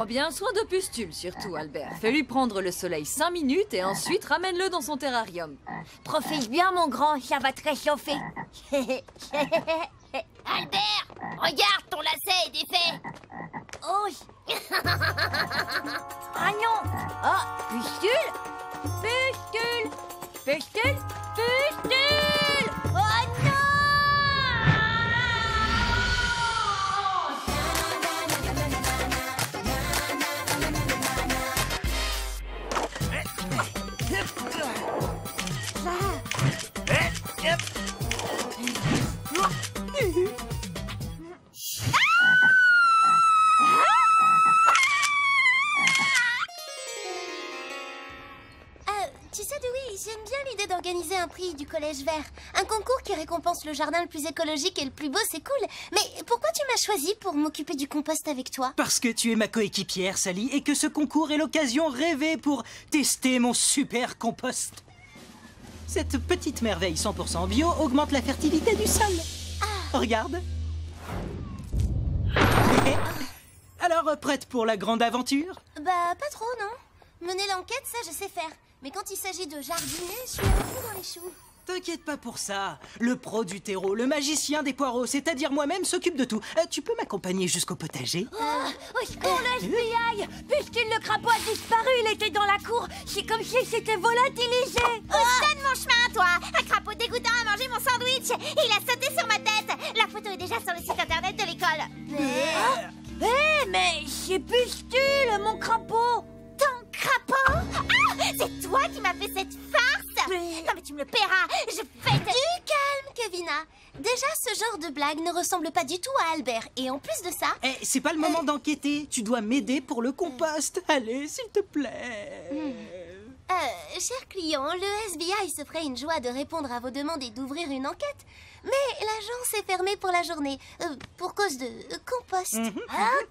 Prends bien soin de Pustule, surtout, Albert. Fais-lui prendre le soleil 5 minutes et ensuite ramène-le dans son terrarium. Profite bien, mon grand, ça va te réchauffer. Albert, regarde, ton lacet est défait. Oh. Ah non. Oh, Pustule. Pustule. Pustule. Pustule. Oh non. Tu sais, Dewey, j'aime bien l'idée d'organiser un prix du Collège Vert. Un concours qui récompense le jardin le plus écologique et le plus beau, c'est cool. Mais pourquoi tu m'as choisi pour m'occuper du compost avec toi? Parce que tu es ma coéquipière, Sally, et que ce concours est l'occasion rêvée pour tester mon super compost. Cette petite merveille 100% bio augmente la fertilité du sol. Regarde. Alors, prête pour la grande aventure? Bah, pas trop, non. Mener l'enquête, ça, je sais faire. Mais quand il s'agit de jardiner, je suis un peu dans les choux. T'inquiète pas pour ça. Le pro du terreau, le magicien des poireaux, c'est-à-dire moi-même, s'occupe de tout. Tu peux m'accompagner jusqu'au potager? Au secours, le FBI! Pustule, le crapaud a disparu, il était dans la cour. C'est comme si c'était volatilisé. Donne mon chemin, toi. Un crapaud dégoûtant a mangé mon sandwich. Il a sauté sur ma tête. La photo est déjà sur le site internet de l'école. Mais c'est Pustule, mon crapaud. Ton crapaud? Ah, c'est toi qui m'as fait cette farce? Non mais tu me le paieras. Je fais... Du calme, Kevina. Déjà, ce genre de blague ne ressemble pas du tout à Albert. Et en plus de ça... C'est pas le moment d'enquêter. Tu dois m'aider pour le compost. Allez, s'il te plaît. Cher client, le SBI se ferait une joie de répondre à vos demandes et d'ouvrir une enquête. Mais l'agence est fermée pour la journée, pour cause de compost.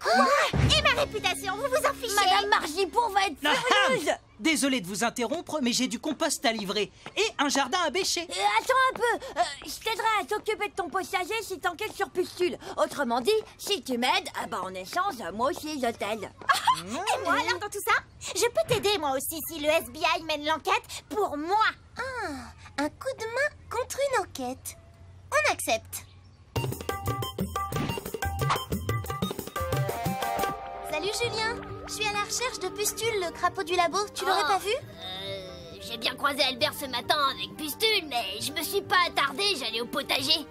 Quoi? Et ma réputation, vous vous en fichez? Madame Margipour va être furieuse. Désolé de vous interrompre, mais j'ai du compost à livrer. Et un jardin à bêcher. Attends un peu. Je t'aiderai à t'occuper de ton potager si t'enquêtes sur Pustule. Autrement dit, si tu m'aides, en échange, moi aussi je t'aide. Et moi alors dans tout ça? Je peux t'aider moi aussi si le SBI mène l'enquête pour moi. Un coup de main contre une enquête. On accepte. Salut Julien, je suis à la recherche de Pustule, le crapaud du labo. Tu l'aurais pas vu? J'ai bien croisé Albert ce matin avec Pustule, mais je me suis pas attardée, j'allais au potager.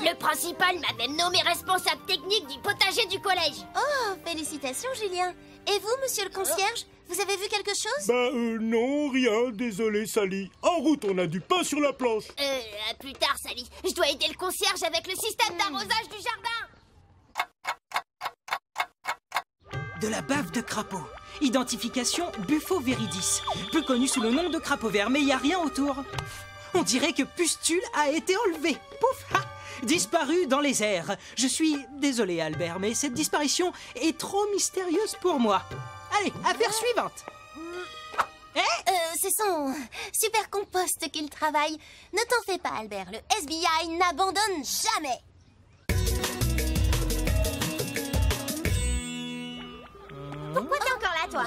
Le principal m'avait nommé responsable technique du potager du collège. Oh, félicitations Julien. Et vous, monsieur le concierge, vous avez vu quelque chose? Non, rien, désolé Sally. En route, on a du pain sur la planche. À plus tard, Sally. Je dois aider le concierge avec le système d'arrosage du jardin. De la bave de crapaud. Identification Buffo viridis. Plus connu sous le nom de crapaud vert, mais il n'y a rien autour. On dirait que Pustule a été enlevé. Pouf! Ha! Disparu dans les airs. Je suis désolé, Albert, mais cette disparition est trop mystérieuse pour moi. Allez, affaire suivante. C'est son super compost qu'il travaille. Ne t'en fais pas, Albert. Le SBI n'abandonne jamais. Pourquoi t'es encore là, toi?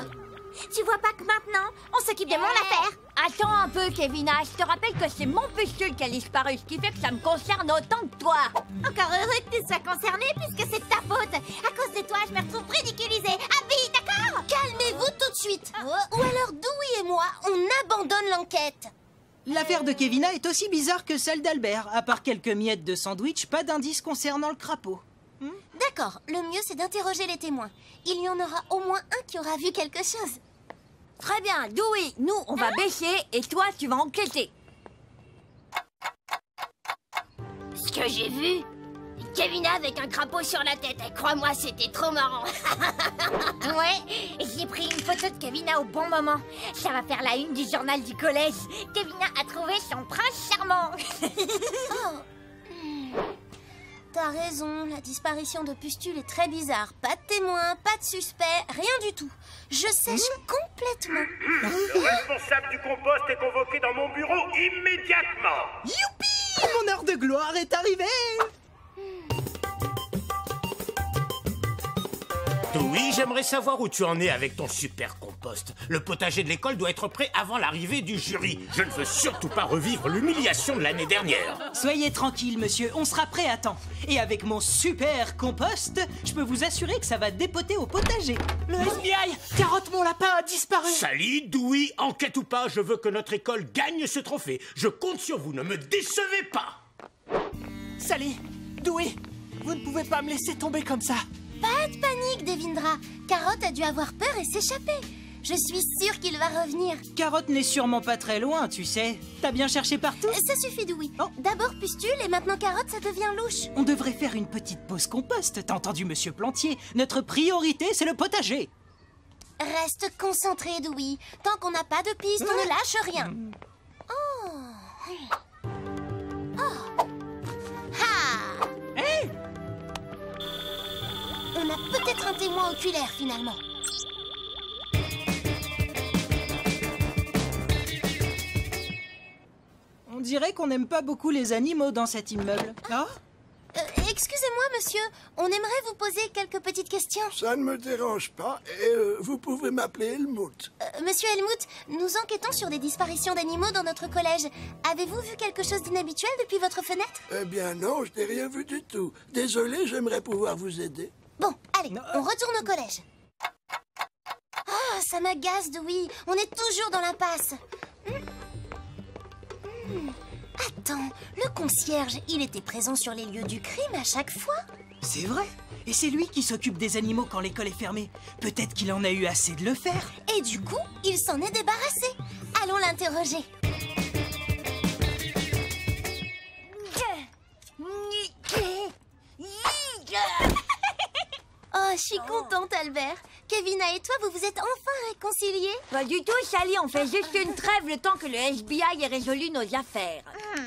Tu vois pas que maintenant, on s'occupe de mon affaire? Attends un peu, Kevina. Je te rappelle que c'est mon Pustule qui a disparu, ce qui fait que ça me concerne autant que toi. Encore heureux que tu sois concerné puisque c'est ta faute. À cause de toi, je me retrouve ridiculisée. Abby, d'accord? Calmez-vous tout de suite. Ou alors Dewey et moi, on abandonne l'enquête. L'affaire de Kevina est aussi bizarre que celle d'Albert. À part quelques miettes de sandwich, pas d'indice concernant le crapaud. D'accord, le mieux c'est d'interroger les témoins. Il y en aura au moins un qui aura vu quelque chose. Très bien, Dewey, nous on va bêcher et toi tu vas enquêter. Ce que j'ai vu, Kevina avec un crapaud sur la tête. Crois-moi, c'était trop marrant. Ouais, j'ai pris une photo de Kevina au bon moment. Ça va faire la une du journal du collège. Kevina a trouvé son prince charmant. T'as raison, la disparition de Pustule est très bizarre. Pas de témoins, pas de suspect, rien du tout. Je sèche complètement. Le responsable du compost est convoqué dans mon bureau immédiatement. Youpi! Mon heure de gloire est arrivée! Oui, j'aimerais savoir où tu en es avec ton super compost. Le potager de l'école doit être prêt avant l'arrivée du jury. Je ne veux surtout pas revivre l'humiliation de l'année dernière. Soyez tranquille, monsieur, on sera prêt à temps. Et avec mon super compost, je peux vous assurer que ça va dépoter au potager. Le FBI, Carotte, mon lapin a disparu. Sally, Dewey, enquête ou pas, je veux que notre école gagne ce trophée. Je compte sur vous, ne me décevez pas. Sally, Dewey, vous ne pouvez pas me laisser tomber comme ça. Pas de panique, Devindra. Carotte a dû avoir peur et s'échapper. Je suis sûre qu'il va revenir. Carotte n'est sûrement pas très loin, tu sais. T'as bien cherché partout? Ça suffit, Dewey. Oh. D'abord Pustule et maintenant Carotte, ça devient louche. On devrait faire une petite pause compost, t'as entendu, monsieur Plantier? Notre priorité, c'est le potager. Reste concentré, Dewey. Tant qu'on n'a pas de piste, on ne lâche rien. Oh. Oh. Ha. Hey! On a peut-être un témoin oculaire, finalement. On dirait qu'on n'aime pas beaucoup les animaux dans cet immeuble. Ah? Excusez-moi, monsieur. On aimerait vous poser quelques petites questions. Ça ne me dérange pas et vous pouvez m'appeler Helmut. Monsieur Helmut, nous enquêtons sur des disparitions d'animaux dans notre collège. Avez-vous vu quelque chose d'inhabituel depuis votre fenêtre? Eh bien non, je n'ai rien vu du tout. Désolé, j'aimerais pouvoir vous aider. Bon, allez, on retourne au collège. Ah, ça m'agace, Dewey. On est toujours dans l'impasse. Attends, le concierge, il était présent sur les lieux du crime à chaque fois? C'est vrai. Et c'est lui qui s'occupe des animaux quand l'école est fermée. Peut-être qu'il en a eu assez de le faire. Et du coup, il s'en est débarrassé. Allons l'interroger. Oh, je suis contente, Albert. Kevina et toi, vous vous êtes enfin réconciliés? Pas du tout, Sally, on fait juste une trêve le temps que le FBI ait résolu nos affaires.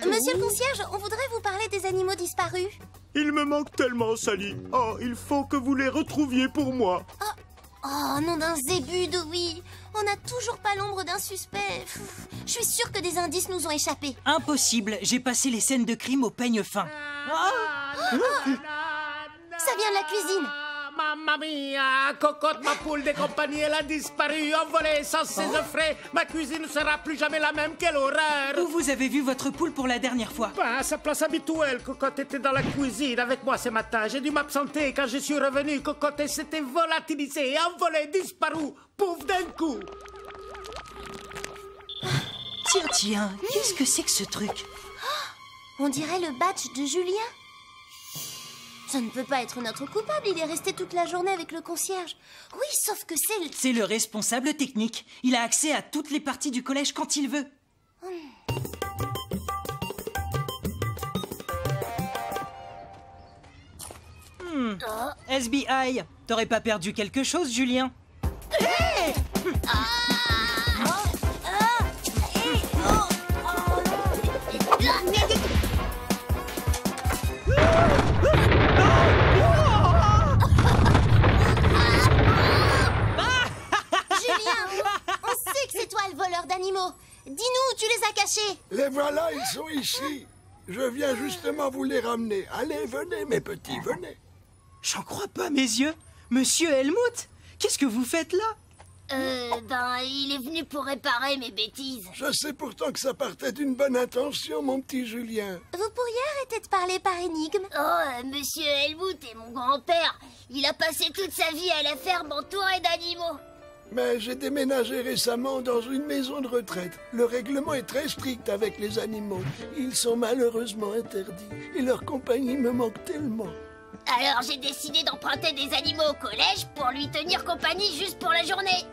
Monsieur le concierge, on voudrait vous parler des animaux disparus. Il me manque tellement, Sally. Oh, il faut que vous les retrouviez pour moi. Oh, nom d'un zébu, Dewey. On n'a toujours pas l'ombre d'un suspect. Je suis sûre que des indices nous ont échappé. Impossible, j'ai passé les scènes de crime au peigne fin. Ça vient de la cuisine. Mamma mia, Cocotte, ma poule de compagnie, elle a disparu, envolée sans ses œufs frais. Ma cuisine ne sera plus jamais la même, quelle horreur. Où vous avez vu votre poule pour la dernière fois? À sa place habituelle, Cocotte était dans la cuisine avec moi ce matin. J'ai dû m'absenter. Quand je suis revenu, Cocotte s'était volatilisée, envolée, disparue, pouf d'un coup. Tiens, qu'est-ce que c'est que ce truc? On dirait le badge de Julien. Ça ne peut pas être notre coupable, il est resté toute la journée avec le concierge. Oui, sauf que c'est le... C'est le responsable technique. Il a accès à toutes les parties du collège quand il veut. SBI, t'aurais pas perdu quelque chose, Julien? Hey! D'animaux. Dis-nous où tu les as cachés. Les voilà, ils sont ici. Je viens justement vous les ramener. Allez, venez, mes petits, venez. J'en crois pas mes yeux. Monsieur Helmut, qu'est-ce que vous faites là? Il est venu pour réparer mes bêtises. Je sais pourtant que ça partait d'une bonne intention, mon petit Julien. Vous pourriez arrêter de parler par énigme? Oh, monsieur Helmut est mon grand-père. Il a passé toute sa vie à la ferme entourée d'animaux. Mais j'ai déménagé récemment dans une maison de retraite. Le règlement est très strict avec les animaux. Ils sont malheureusement interdits. Et leur compagnie me manque tellement. Alors j'ai décidé d'emprunter des animaux au collège pour lui tenir compagnie juste pour la journée.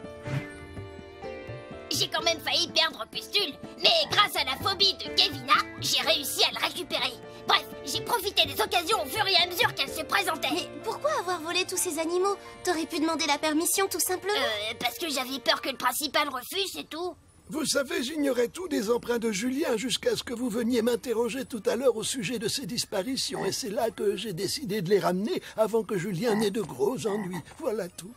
J'ai quand même failli perdre Pustule, mais grâce à la phobie de Kevina, j'ai réussi à le récupérer. Bref, j'ai profité des occasions au fur et à mesure qu'elles se présentaient. Mais pourquoi avoir volé tous ces animaux? T'aurais pu demander la permission tout simplement. Parce que j'avais peur que le principal refuse, c'est tout. Vous savez, j'ignorais tout des emprunts de Julien jusqu'à ce que vous veniez m'interroger tout à l'heure au sujet de ses disparitions. Et c'est là que j'ai décidé de les ramener avant que Julien n'ait de gros ennuis. Voilà tout.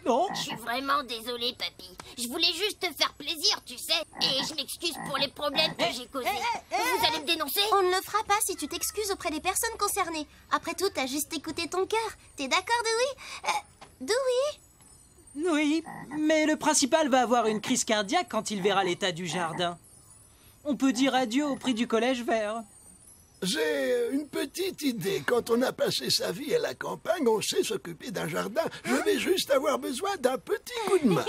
Non. Je suis vraiment désolée, papy. Je voulais juste te faire plaisir, tu sais. Et je m'excuse pour les problèmes que j'ai causés. Vous allez vais te dénoncer. On ne le fera pas si tu t'excuses auprès des personnes concernées. Après tout, t'as juste écouté ton cœur. T'es d'accord, Dewey? Dewey? Oui, mais le principal va avoir une crise cardiaque quand il verra l'état du jardin. On peut dire adieu au prix du collège vert. J'ai une petite idée. Quand on a passé sa vie à la campagne, on sait s'occuper d'un jardin. Je vais juste avoir besoin d'un petit coup de main.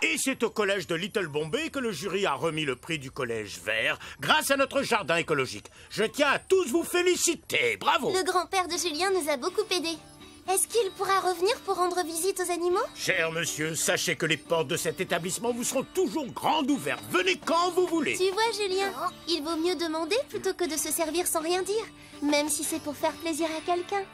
Et c'est au collège de Little Bombay que le jury a remis le prix du collège vert grâce à notre jardin écologique. Je tiens à tous vous féliciter. Bravo! Le grand-père de Julien nous a beaucoup aidés. Est-ce qu'il pourra revenir pour rendre visite aux animaux? Cher monsieur, sachez que les portes de cet établissement vous seront toujours grandes ouvertes. Venez quand vous voulez. Tu vois, Julien, il vaut mieux demander plutôt que de se servir sans rien dire, même si c'est pour faire plaisir à quelqu'un.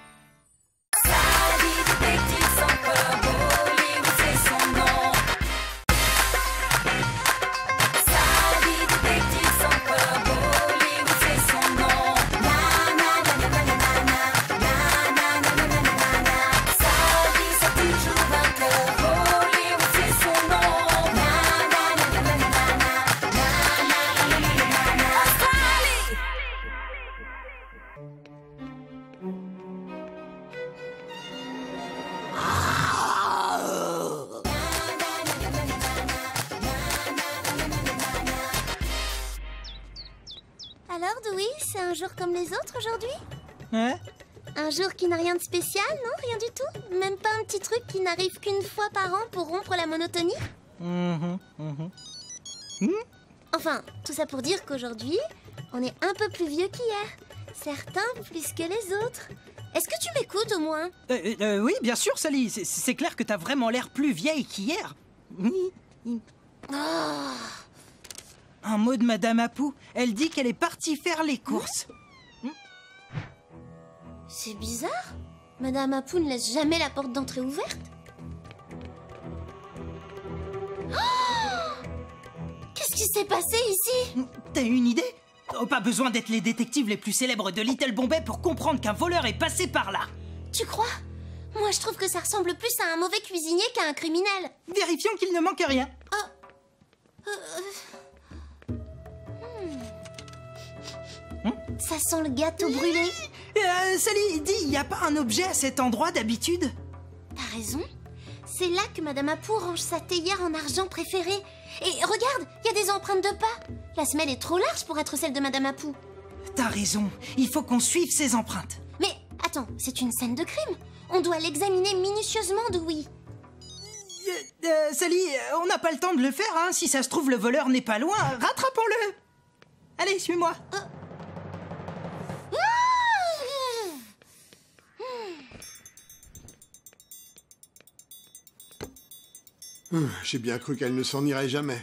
Alors, Dewey, c'est un jour comme les autres aujourd'hui? Hein? Un jour qui n'a rien de spécial, non? Rien du tout? Même pas un petit truc qui n'arrive qu'une fois par an pour rompre la monotonie? Enfin, tout ça pour dire qu'aujourd'hui, on est un peu plus vieux qu'hier. Certains plus que les autres. Est-ce que tu m'écoutes au moins? Oui, bien sûr, Sally. C'est clair que t'as vraiment l'air plus vieille qu'hier. Un mot de Madame Apu. Elle dit qu'elle est partie faire les courses. C'est bizarre. Madame Apu ne laisse jamais la porte d'entrée ouverte. Qu'est-ce qui s'est passé ici? T'as une idée? Oh, pas besoin d'être les détectives les plus célèbres de Little Bombay pour comprendre qu'un voleur est passé par là. Tu crois? Moi, je trouve que ça ressemble plus à un mauvais cuisinier qu'à un criminel. Vérifions qu'il ne manque rien. Ça sent le gâteau brûlé. Sally, dis, y a pas un objet à cet endroit d'habitude? T'as raison. C'est là que Madame Apu range sa théière en argent préférée. Et regarde, il y a des empreintes de pas. La semelle est trop large pour être celle de Madame Apu. T'as raison, il faut qu'on suive ces empreintes. Mais attends, c'est une scène de crime. On doit l'examiner minutieusement, Dewey. Sally, on n'a pas le temps de le faire, hein. Si ça se trouve, le voleur n'est pas loin. Rattrapons-le. Allez, suis-moi. J'ai bien cru qu'elle ne s'en irait jamais.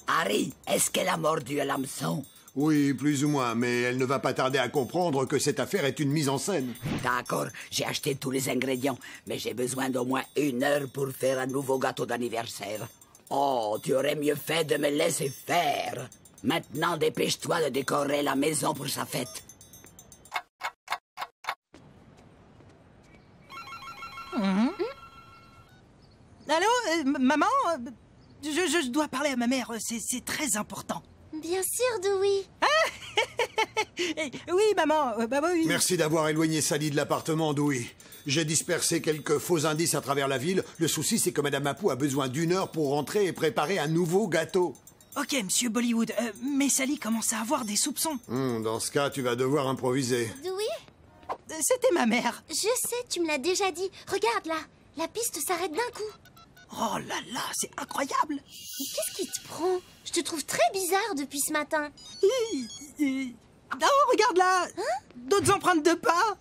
Harry, est-ce qu'elle a mordu à l'hameçon? Oui, plus ou moins, mais elle ne va pas tarder à comprendre que cette affaire est une mise en scène. D'accord, j'ai acheté tous les ingrédients, mais j'ai besoin d'au moins 1 heure pour faire un nouveau gâteau d'anniversaire. Oh, tu aurais mieux fait de me laisser faire. Maintenant, dépêche-toi de décorer la maison pour sa fête. Allô, maman? Je dois parler à ma mère, c'est très important. Bien sûr, Dewey. Oui, maman, bah oui. Merci d'avoir éloigné Sally de l'appartement, Dewey. J'ai dispersé quelques faux indices à travers la ville. Le souci, c'est que Madame Apu a besoin d'1 heure pour rentrer et préparer un nouveau gâteau. Ok, monsieur Bollywood, mais Sally commence à avoir des soupçons. Dans ce cas, tu vas devoir improviser. Dewey? C'était ma mère. Je sais, tu me l'as déjà dit. Regarde là, la piste s'arrête d'un coup. Oh là là, c'est incroyable. Mais qu'est-ce qui te prend? Je te trouve très bizarre depuis ce matin. Oh, regarde là. D'autres empreintes de pas.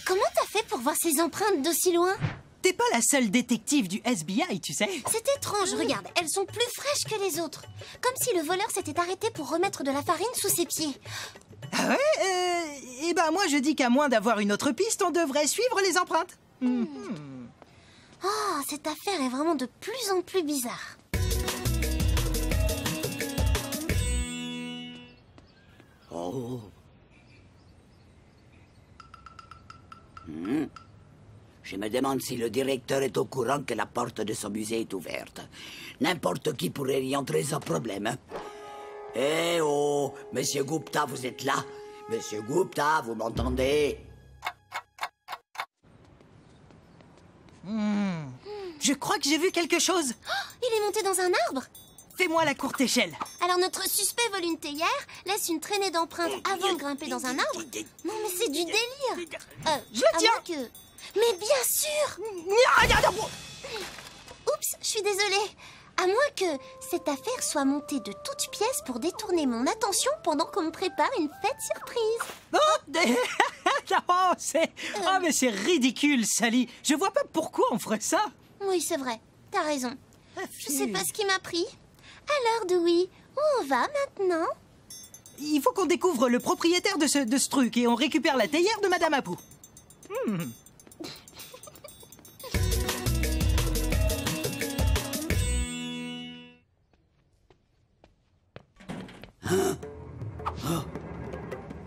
Comment t'as fait pour voir ces empreintes d'aussi loin? T'es pas la seule détective du FBI, tu sais. C'est étrange, regarde, elles sont plus fraîches que les autres. Comme si le voleur s'était arrêté pour remettre de la farine sous ses pieds. Ah ouais? Eh ben moi je dis qu'à moins d'avoir une autre piste, on devrait suivre les empreintes. Oh, cette affaire est vraiment de plus en plus bizarre. Oh. Je me demande si le directeur est au courant que la porte de son musée est ouverte. N'importe qui pourrait y entrer sans problème. Eh oh, Monsieur Gupta, vous êtes là? Monsieur Gupta, vous m'entendez? Je crois que j'ai vu quelque chose. Oh, il est monté dans un arbre. Fais-moi la courte échelle. Alors notre suspect vole une théière, laisse une traînée d'empreintes avant de grimper dans un arbre. Non mais c'est du délire. Je le tiens. Que... Mais bien sûr. Oups, je suis désolée. À moins que cette affaire soit montée de toutes pièces pour détourner mon attention pendant qu'on me prépare une fête surprise. Oh, mais c'est ridicule, Sally. Je vois pas pourquoi on ferait ça. Oui, c'est vrai. T'as raison. Je sais pas ce qui m'a pris. Alors, Dewey, où on va maintenant? Il faut qu'on découvre le propriétaire de ce truc et on récupère la théière de Madame Apu.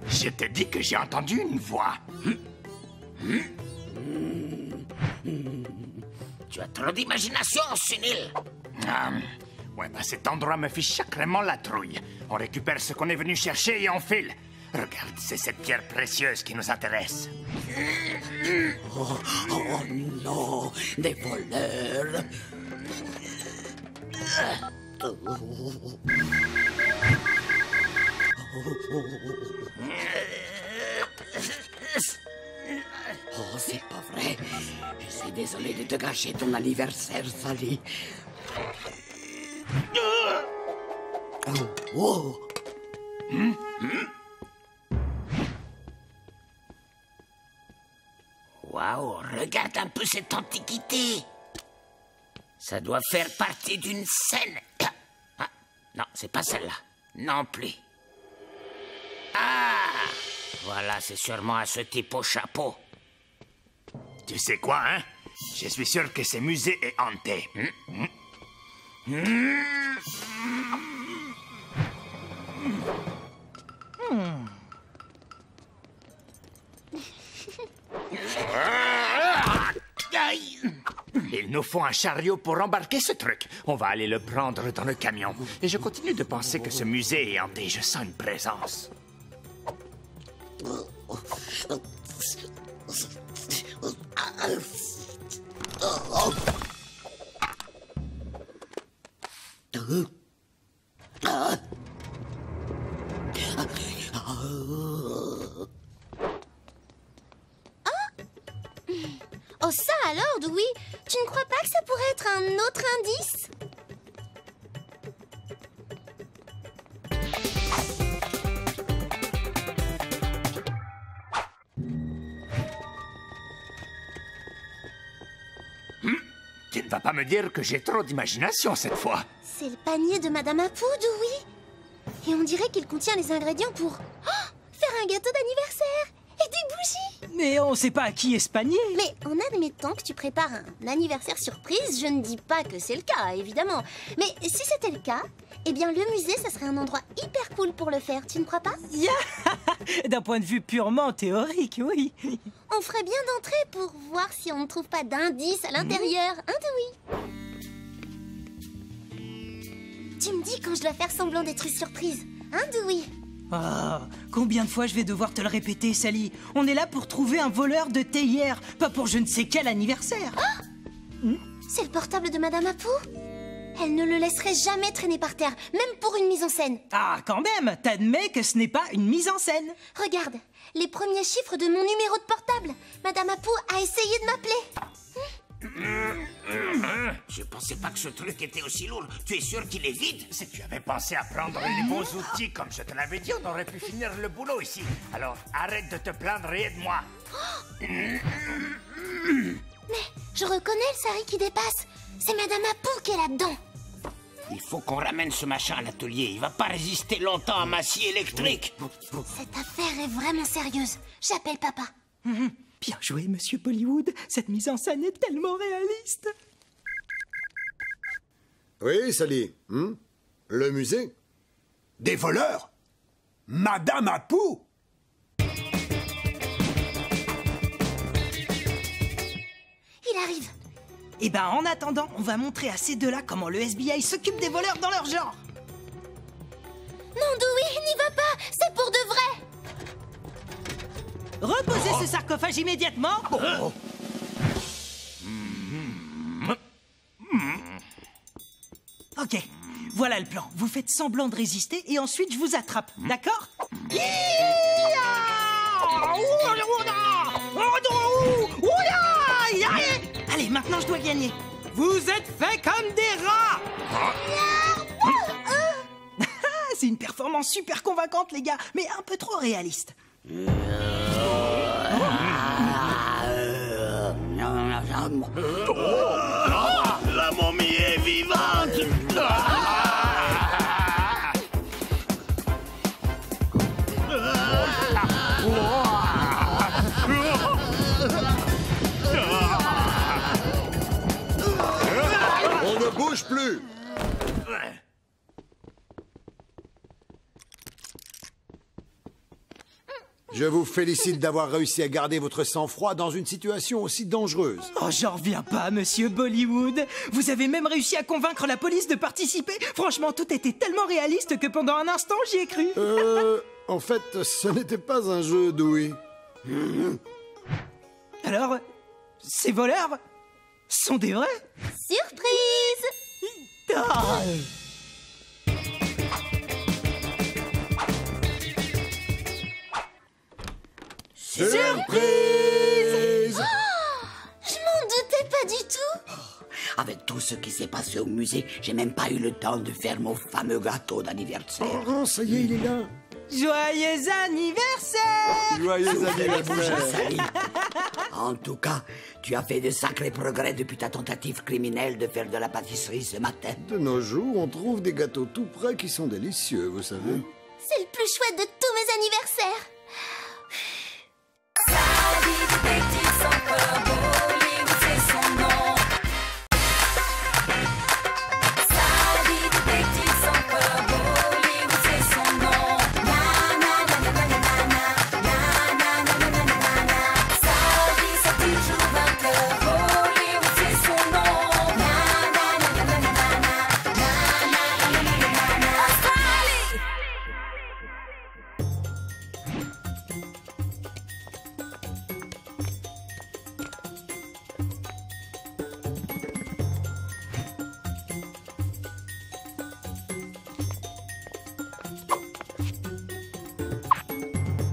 Je te dis que j'ai entendu une voix. Tu as trop d'imagination, Sunil. Ouais, bah cet endroit me fiche sacrément la trouille. On récupère ce qu'on est venu chercher et on file. Regarde, c'est cette pierre précieuse qui nous intéresse. Oh non, des voleurs. Oh, c'est pas vrai. Je suis désolé de te gâcher ton anniversaire, Sally. Oh. Waouh, regarde un peu cette antiquité. Ça doit faire partie d'une scène. Ah, non, c'est pas celle-là. Non plus. Ah, voilà, c'est sûrement à ce type au chapeau. Tu sais quoi, hein? Je suis sûr que ce musée est hanté. Il nous faut un chariot pour embarquer ce truc. On va aller le prendre dans le camion. Et je continue de penser que ce musée est hanté. Je sens une présence. Oh, ça alors, Dewey? Tu ne crois pas que ça pourrait être un autre indice? Tu ne vas pas me dire que j'ai trop d'imagination cette fois. C'est le panier de Madame Apu, Dewey. Et on dirait qu'il contient les ingrédients pour faire un gâteau d'anniversaire et des bougies. Mais on sait pas à qui est ce panier. Mais en admettant que tu prépares un anniversaire surprise, je ne dis pas que c'est le cas, évidemment. Mais si c'était le cas, eh bien le musée, ça serait un endroit hyper cool pour le faire, tu ne crois pas? D'un point de vue purement théorique, oui. On ferait bien d'entrer pour voir si on ne trouve pas d'indices à l'intérieur, hein, Dewey? Tu me dis quand je dois faire semblant d'être une surprise, hein, Dewey? Oh, combien de fois je vais devoir te le répéter, Sally? On est là pour trouver un voleur de théière, pas pour je ne sais quel anniversaire. C'est le portable de Madame Apu. Elle ne le laisserait jamais traîner par terre, même pour une mise en scène. Ah, quand même, t'admets que ce n'est pas une mise en scène. Regarde, les premiers chiffres de mon numéro de portable. Madame Apu a essayé de m'appeler. Je pensais pas que ce truc était aussi lourd. Tu es sûr qu'il est vide? Si tu avais pensé à prendre les bons outils, comme je te l'avais dit, on aurait pu finir le boulot ici. Alors arrête de te plaindre et aide-moi. Mais je reconnais le sari qui dépasse. C'est Madame Apu qui est là-dedans. Il faut qu'on ramène ce machin à l'atelier. Il va pas résister longtemps à ma scie électrique. Cette affaire est vraiment sérieuse. J'appelle papa. Bien joué, Monsieur Bollywood. Cette mise en scène est tellement réaliste. Oui, Sally. Le musée? Des voleurs? Madame Apu? Eh ben, en attendant, on va montrer à ces deux-là comment le FBI s'occupe des voleurs dans leur genre. Non, Dewey, n'y va pas. C'est pour de vrai. Reposez ce sarcophage immédiatement. Ok, voilà le plan. Vous faites semblant de résister et ensuite je vous attrape, d'accord? Allez, maintenant je dois gagner. Vous êtes faits comme des rats. C'est une performance super convaincante, les gars, mais un peu trop réaliste. La momie est vivante. On ne bouge plus. Je vous félicite d'avoir réussi à garder votre sang-froid dans une situation aussi dangereuse. Oh, j'en reviens pas, monsieur Bollywood. Vous avez même réussi à convaincre la police de participer. Franchement, tout était tellement réaliste que pendant un instant, j'y ai cru. En fait, ce n'était pas un jeu, Dewey. Alors, ces voleurs sont des vrais? Surprise! Ah. Surprise! Je m'en doutais pas du tout. Avec tout ce qui s'est passé au musée, j'ai même pas eu le temps de faire mon fameux gâteau d'anniversaire. Oh, ça y est, il est là. Joyeux anniversaire! Joyeux anniversaire! En tout cas, tu as fait de sacrés progrès depuis ta tentative criminelle de faire de la pâtisserie ce matin. De nos jours, on trouve des gâteaux tout prêts qui sont délicieux, vous savez. C'est le plus chouette de tous mes anniversaires.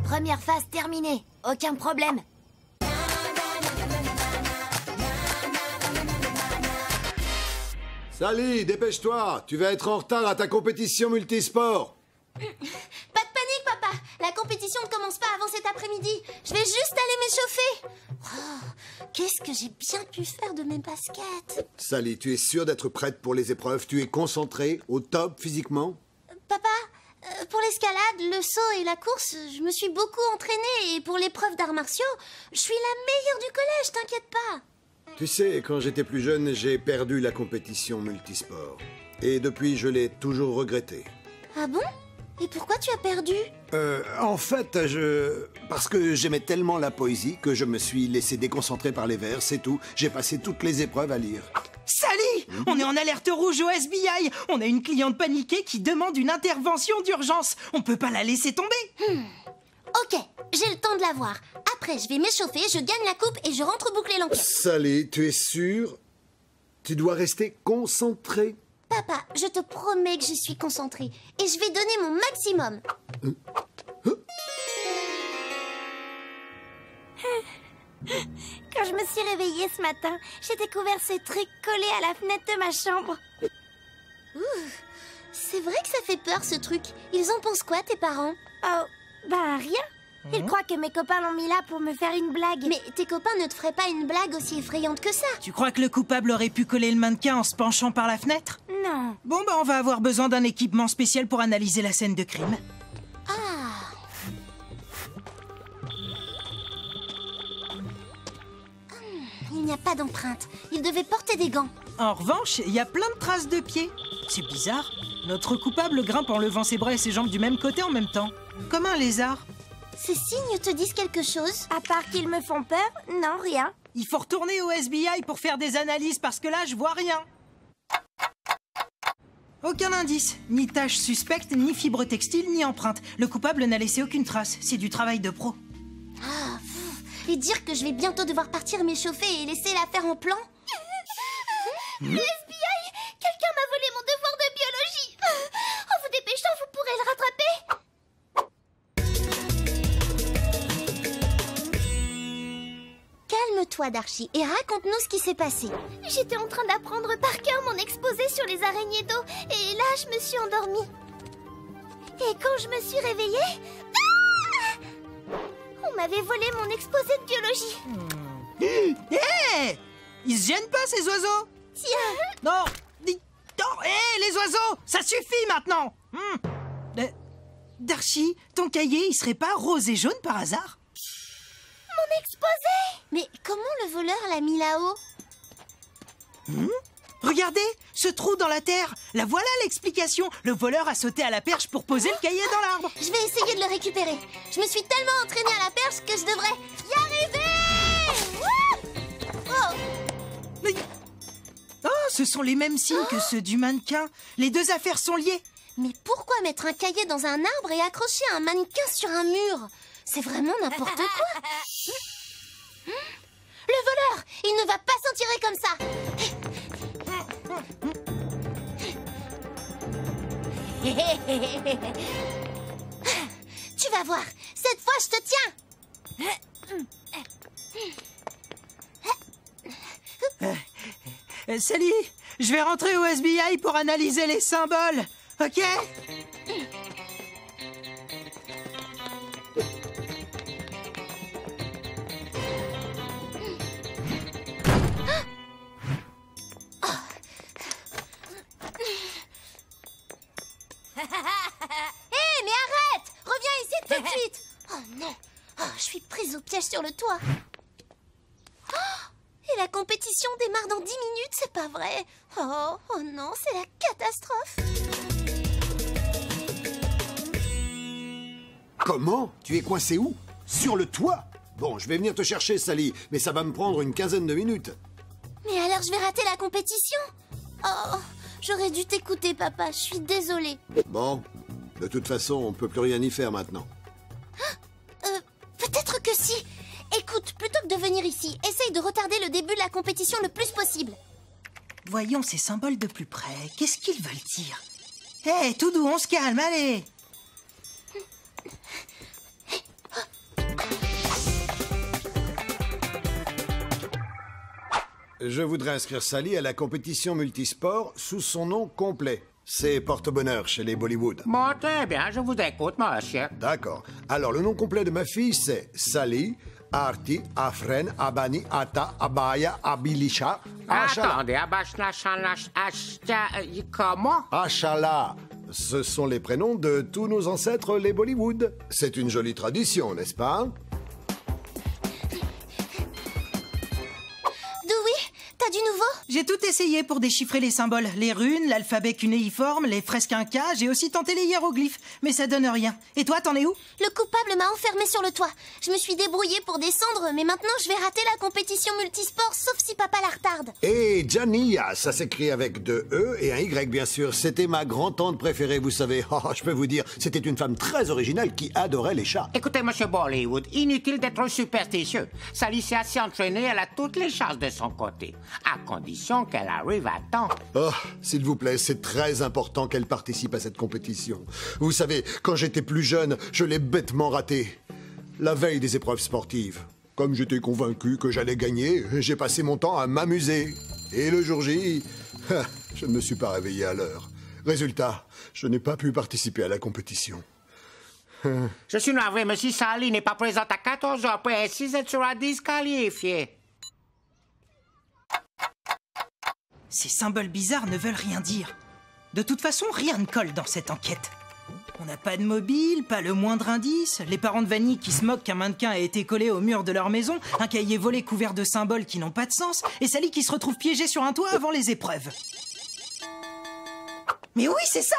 Première phase terminée. Aucun problème. Sally, dépêche-toi. Tu vas être en retard à ta compétition multisport. Pas de panique, papa. La compétition ne commence pas avant cet après-midi. Je vais juste aller m'échauffer. Oh, qu'est-ce que j'ai bien pu faire de mes baskets. Sally, tu es sûre d'être prête pour les épreuves? Tu es concentrée, au top physiquement? Papa, pour l'escalade, le saut et la course, je me suis beaucoup entraînée. Et pour l'épreuve d'arts martiaux, je suis la meilleure du collège, t'inquiète pas. Tu sais, quand j'étais plus jeune, j'ai perdu la compétition multisport. Et depuis, je l'ai toujours regretté. Ah bon? Et pourquoi tu as perdu? En fait, parce que j'aimais tellement la poésie que je me suis laissé déconcentrer par les vers, c'est tout. J'ai passé toutes les épreuves à lire. Sally, on est en alerte rouge au FBI. On a une cliente paniquée qui demande une intervention d'urgence. On peut pas la laisser tomber. Ok, j'ai le temps de la voir. Après, je vais m'échauffer, je gagne la coupe et je rentre boucler l'enquête. Sally, tu es sûre? Tu dois rester concentrée. Papa, je te promets que je suis concentrée et je vais donner mon maximum. Quand je me suis réveillée ce matin, j'ai découvert ces trucs collés à la fenêtre de ma chambre. C'est vrai que ça fait peur, ce truc. Ils en pensent quoi, tes parents? Oh, bah rien. Ils croient que mes copains l'ont mis là pour me faire une blague. Mais tes copains ne te feraient pas une blague aussi effrayante que ça. Tu crois que le coupable aurait pu coller le mannequin en se penchant par la fenêtre? Non. Bon, bah on va avoir besoin d'un équipement spécial pour analyser la scène de crime. Il n'y a pas d'empreinte. Ils devaient porter des gants. En revanche, il y a plein de traces de pieds. C'est bizarre. Notre coupable grimpe en levant ses bras et ses jambes du même côté en même temps. Comme un lézard. Ces signes te disent quelque chose? À part qu'ils me font peur, non, rien. Il faut retourner au SBI pour faire des analyses parce que là, je vois rien. Aucun indice. Ni tache suspecte, ni fibre textile, ni empreinte. Le coupable n'a laissé aucune trace. C'est du travail de pro. Ah, et dire que je vais bientôt devoir partir m'échauffer et laisser l'affaire en plan? Le FBI! Quelqu'un m'a volé mon devoir de biologie! En vous dépêchant, vous pourrez le rattraper! Calme-toi, Darcy, et raconte-nous ce qui s'est passé. J'étais en train d'apprendre par cœur mon exposé sur les araignées d'eau, et là, je me suis endormie. Et quand je me suis réveillée... on m'avait volé mon exposé de biologie. Hé! Ils se gênent pas, ces oiseaux? Tiens! Non! Non! Hé, les oiseaux! Ça suffit maintenant! Darcy, ton cahier, il serait pas rose et jaune par hasard? Mon exposé! Mais comment le voleur l'a mis là-haut? Regardez, ce trou dans la terre. La voilà l'explication. Le voleur a sauté à la perche pour poser le cahier dans l'arbre. Je vais essayer de le récupérer. Je me suis tellement entraînée à la perche que je devrais y arriver. Oh, ce sont les mêmes signes que ceux du mannequin. Les deux affaires sont liées. Mais pourquoi mettre un cahier dans un arbre et accrocher un mannequin sur un mur? C'est vraiment n'importe quoi. Le voleur, il ne va pas s'en tirer comme ça. Tu vas voir, cette fois je te tiens. Sally, je vais rentrer au SBI pour analyser les symboles, ok? Hé, mais arrête! Reviens ici tout de suite! Oh non! Oh, je suis prise au piège sur le toit. Et la compétition démarre dans 10 minutes, c'est pas vrai? Oh non, c'est la catastrophe! Comment? Tu es coincé où? Sur le toit? Bon, je vais venir te chercher, Sally, mais ça va me prendre une quinzaine de minutes. Mais alors je vais rater la compétition? Oh, j'aurais dû t'écouter, papa, je suis désolée. Bon, de toute façon, on peut plus rien y faire maintenant. Peut-être que si. Écoute, plutôt que de venir ici, essaye de retarder le début de la compétition le plus possible. Voyons ces symboles de plus près. Qu'est-ce qu'ils veulent dire? Hé, tout doux, on se calme, allez! Je voudrais inscrire Sally à la compétition multisport sous son nom complet. C'est porte-bonheur chez les Bollywood. Bon, très bien, je vous écoute, monsieur. D'accord. Alors, le nom complet de ma fille, c'est Sally Arti Afren Abani Ata Abaya Abilisha Ashala. Attendez, comment? Ashala. Ce sont les prénoms de tous nos ancêtres, les Bollywood. C'est une jolie tradition, n'est-ce pas? T'as du nouveau? J'ai tout essayé pour déchiffrer les symboles. Les runes, l'alphabet cunéiforme, les fresques incas. J'ai aussi tenté les hiéroglyphes. Mais ça donne rien. Et toi, t'en es où? Le coupable m'a enfermé sur le toit. Je me suis débrouillée pour descendre, mais maintenant je vais rater la compétition multisport, sauf si papa la retarde. Et Jania, ça s'écrit avec deux E et un Y, bien sûr. C'était ma grand-tante préférée, vous savez. Oh, je peux vous dire, c'était une femme très originale qui adorait les chats. Écoutez, monsieur Bollywood, inutile d'être superstitieux. Sally s'est assez entraînée, elle a toutes les chances de son côté. À condition qu'elle arrive à temps. Oh, s'il vous plaît, c'est très important qu'elle participe à cette compétition. Vous savez, quand j'étais plus jeune, je l'ai bêtement ratée. La veille des épreuves sportives. Comme j'étais convaincu que j'allais gagner, j'ai passé mon temps à m'amuser. Et le jour J, je ne me suis pas réveillé à l'heure. Résultat, je n'ai pas pu participer à la compétition. Je suis navré, mais si Sally n'est pas présente à 14h précises, elle sera disqualifiée. Ces symboles bizarres ne veulent rien dire. De toute façon, rien ne colle dans cette enquête. On n'a pas de mobile, pas le moindre indice. Les parents de Vanny qui se moquent qu'un mannequin a été collé au mur de leur maison, un cahier volé couvert de symboles qui n'ont pas de sens, et Sally qui se retrouve piégée sur un toit avant les épreuves. Mais oui, c'est ça!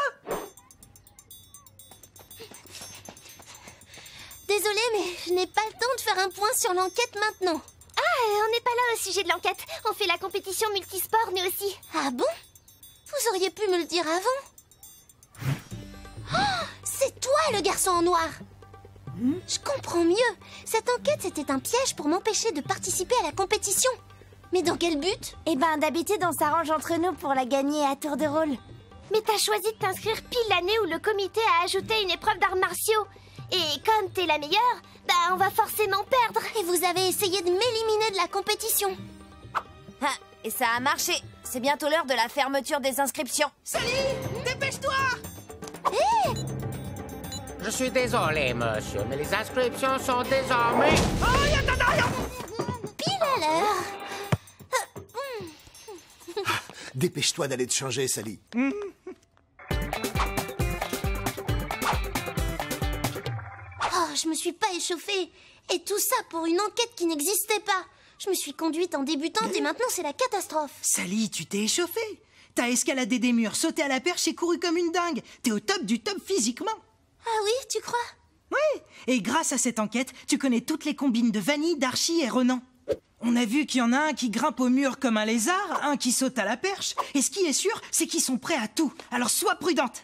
désolée, mais je n'ai pas le temps de faire un point sur l'enquête maintenant. Ah, on n'est pas là au sujet de l'enquête. On fait la compétition multisport, nous aussi. Ah bon? Vous auriez pu me le dire avant. Oh, c'est toi le garçon en noir. Je comprends mieux. Cette enquête, c'était un piège pour m'empêcher de participer à la compétition. Mais dans quel but? Eh ben, d'habitude, on s'arrange entre nous pour la gagner à tour de rôle. Mais t'as choisi de t'inscrire pile l'année où le comité a ajouté une épreuve d'arts martiaux. Et comme t'es la meilleure, bah on va forcément perdre. Et vous avez essayé de m'éliminer de la compétition. Ah, et ça a marché. C'est bientôt l'heure de la fermeture des inscriptions. Sally, dépêche-toi! Hé! Je suis désolé, monsieur, mais les inscriptions sont désormais... Pile à l'heure. Dépêche-toi d'aller te changer, Sally. Oh, je me suis pas échauffée. Et tout ça pour une enquête qui n'existait pas. Je me suis conduite en débutante et maintenant c'est la catastrophe. Sally, tu t'es échauffée. T'as escaladé des murs, sauté à la perche et couru comme une dingue. T'es au top du top physiquement. Ah oui, tu crois? Oui, et grâce à cette enquête, tu connais toutes les combines de Vanille, d'Archie et Renan. On a vu qu'il y en a un qui grimpe au mur comme un lézard, un qui saute à la perche. Et ce qui est sûr, c'est qu'ils sont prêts à tout. Alors sois prudente.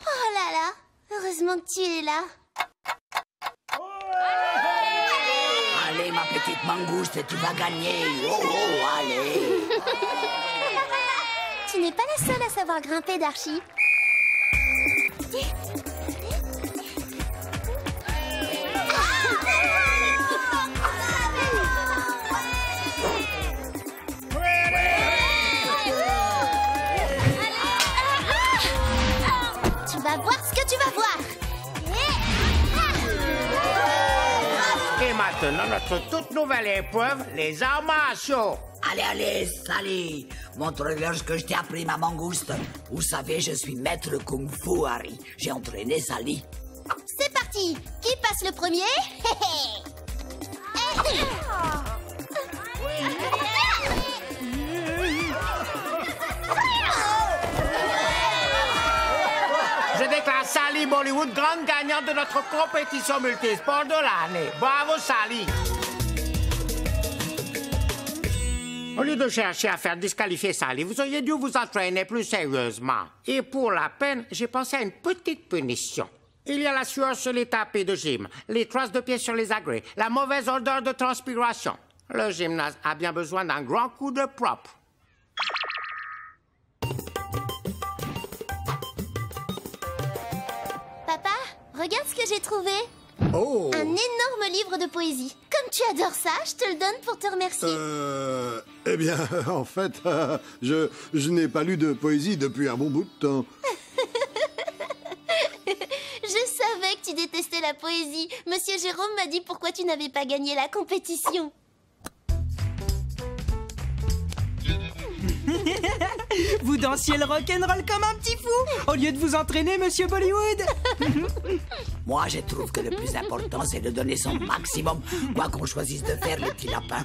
Oh là là, heureusement que tu es là. Allez, ma petite mangouste, tu vas gagner. Oh, oh, allez. Tu n'es pas la seule à savoir grimper, Darchi. Tu vas voir ce que tu vas voir. Et maintenant, notre toute nouvelle épreuve, les arts martiaux. Allez, allez, Sally. Montre-leur ce que je t'ai appris, ma mangouste. Vous savez, je suis maître Kung Fu, Harry. J'ai entraîné Sally. C'est parti. Qui passe le premier? Je déclare Sally Bollywood grande gagnante de notre compétition multisport de l'année. Bravo, Sally. Au lieu de chercher à faire disqualifier Sally, vous auriez dû vous entraîner plus sérieusement. Et pour la peine, j'ai pensé à une petite punition. Il y a la sueur sur les tapis de gym, les traces de pieds sur les agrès, la mauvaise odeur de transpiration. Le gymnase a bien besoin d'un grand coup de propre. Papa, regarde ce que j'ai trouvé. Oh! Un énorme livre de poésie. Comme tu adores ça, je te le donne pour te remercier. Eh bien, en fait, je n'ai pas lu de poésie depuis un bon bout de temps. Je savais que tu détestais la poésie. Monsieur Jérôme m'a dit pourquoi tu n'avais pas gagné la compétition. Vous dansiez le rock'n'roll comme un petit fou, au lieu de vous entraîner, monsieur Bollywood. Moi, je trouve que le plus important, c'est de donner son maximum, quoi qu'on choisisse de faire, le petit lapin.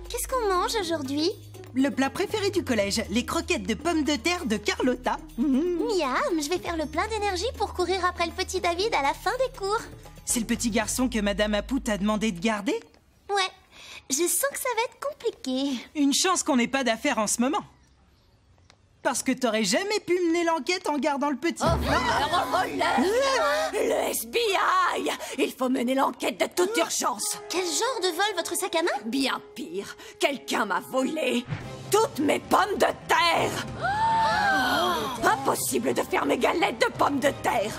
Qu'est-ce qu'on mange aujourd'hui? Le plat préféré du collège, les croquettes de pommes de terre de Carlotta. Miam, je vais faire le plein d'énergie pour courir après le petit David à la fin des cours. C'est le petit garçon que Madame Apou t'a demandé de garder? Ouais, je sens que ça va être compliqué. Une chance qu'on n'ait pas d'affaires en ce moment. Parce que t'aurais jamais pu mener l'enquête en gardant le petit. Le FBI! Il faut mener l'enquête de toute urgence. Quel genre de vol, votre sac à main? Bien pire, quelqu'un m'a volé toutes mes pommes de terre. Impossible de faire mes galettes de pommes de terre.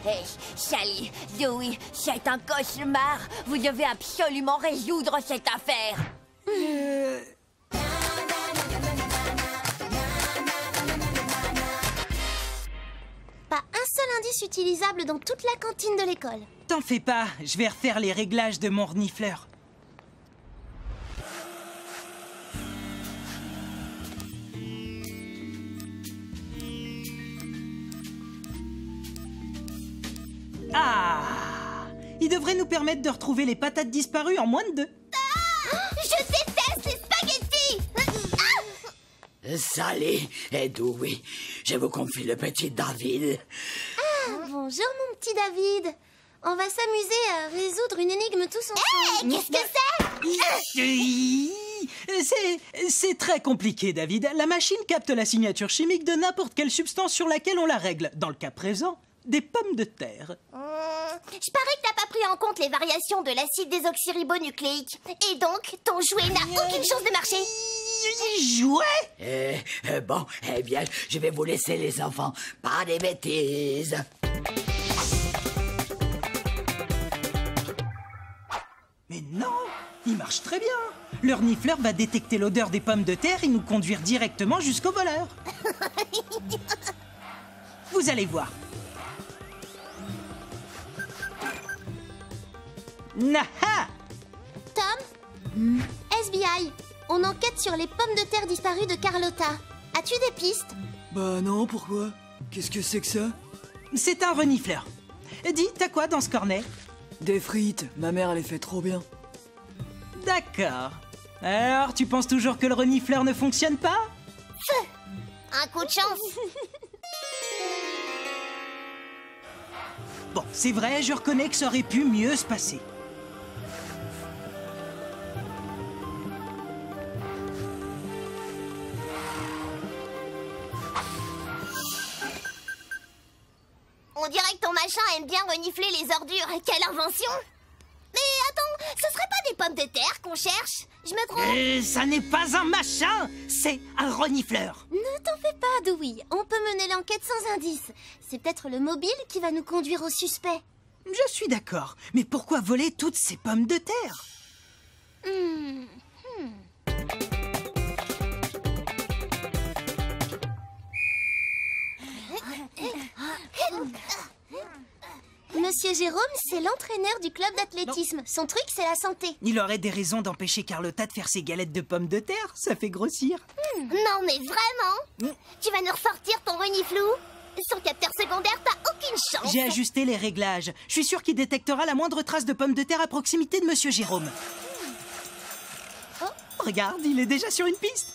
Hey, Sally, Dewey, c'est un cauchemar. Vous devez absolument résoudre cette affaire. indice utilisable dans toute la cantine de l'école. T'en fais pas, je vais refaire les réglages de mon renifleur. Ah! Il devrait nous permettre de retrouver les patates disparues en moins de 2. Je déteste les spaghettis. Sally et Dewey, je vous confie le petit David. Ah, bonjour mon petit David. On va s'amuser à résoudre une énigme tous ensemble. Qu'est-ce que c'est? C'est très compliqué, David. La machine capte la signature chimique de n'importe quelle substance sur laquelle on la règle. Dans le cas présent, des pommes de terre. Je parie que t'as pas pris en compte les variations de l'acide désoxyribonucléique. Et donc, ton jouet n'a aucune chance de marcher. Jouet? Bon, eh bien, je vais vous laisser les enfants. Pas des bêtises. Mais non, il marche très bien. Le renifleur va détecter l'odeur des pommes de terre et nous conduire directement jusqu'au voleur. Vous allez voir. Naha! Tom, SBI, on enquête sur les pommes de terre disparues de Carlotta. As-tu des pistes? Bah non, pourquoi? Qu'est-ce que c'est que ça? C'est un renifleur. Dis, t'as quoi dans ce cornet? Des frites, ma mère les fait trop bien. D'accord. Alors, tu penses toujours que le renifleur ne fonctionne pas? Un coup de chance. Bon, c'est vrai, je reconnais que ça aurait pu mieux se passer. On dirait que ton machin aime bien renifler les ordures. Quelle invention! Mais attends, ce serait pas des pommes de terre qu'on cherche? Je me trompe? Ça n'est pas un machin, c'est un renifleur. Ne t'en fais pas, Dewey. On peut mener l'enquête sans indice. C'est peut-être le mobile qui va nous conduire au suspect. Je suis d'accord, mais pourquoi voler toutes ces pommes de terre? Monsieur Jérôme, c'est l'entraîneur du club d'athlétisme. Son truc, c'est la santé. Il aurait des raisons d'empêcher Carlotta de faire ses galettes de pommes de terre. Ça fait grossir. Non mais vraiment? Tu vas nous ressortir ton reniflou? Sans capteur secondaire, t'as aucune chance. J'ai ajusté les réglages. Je suis sûr qu'il détectera la moindre trace de pommes de terre à proximité de Monsieur Jérôme. Oh, regarde, il est déjà sur une piste.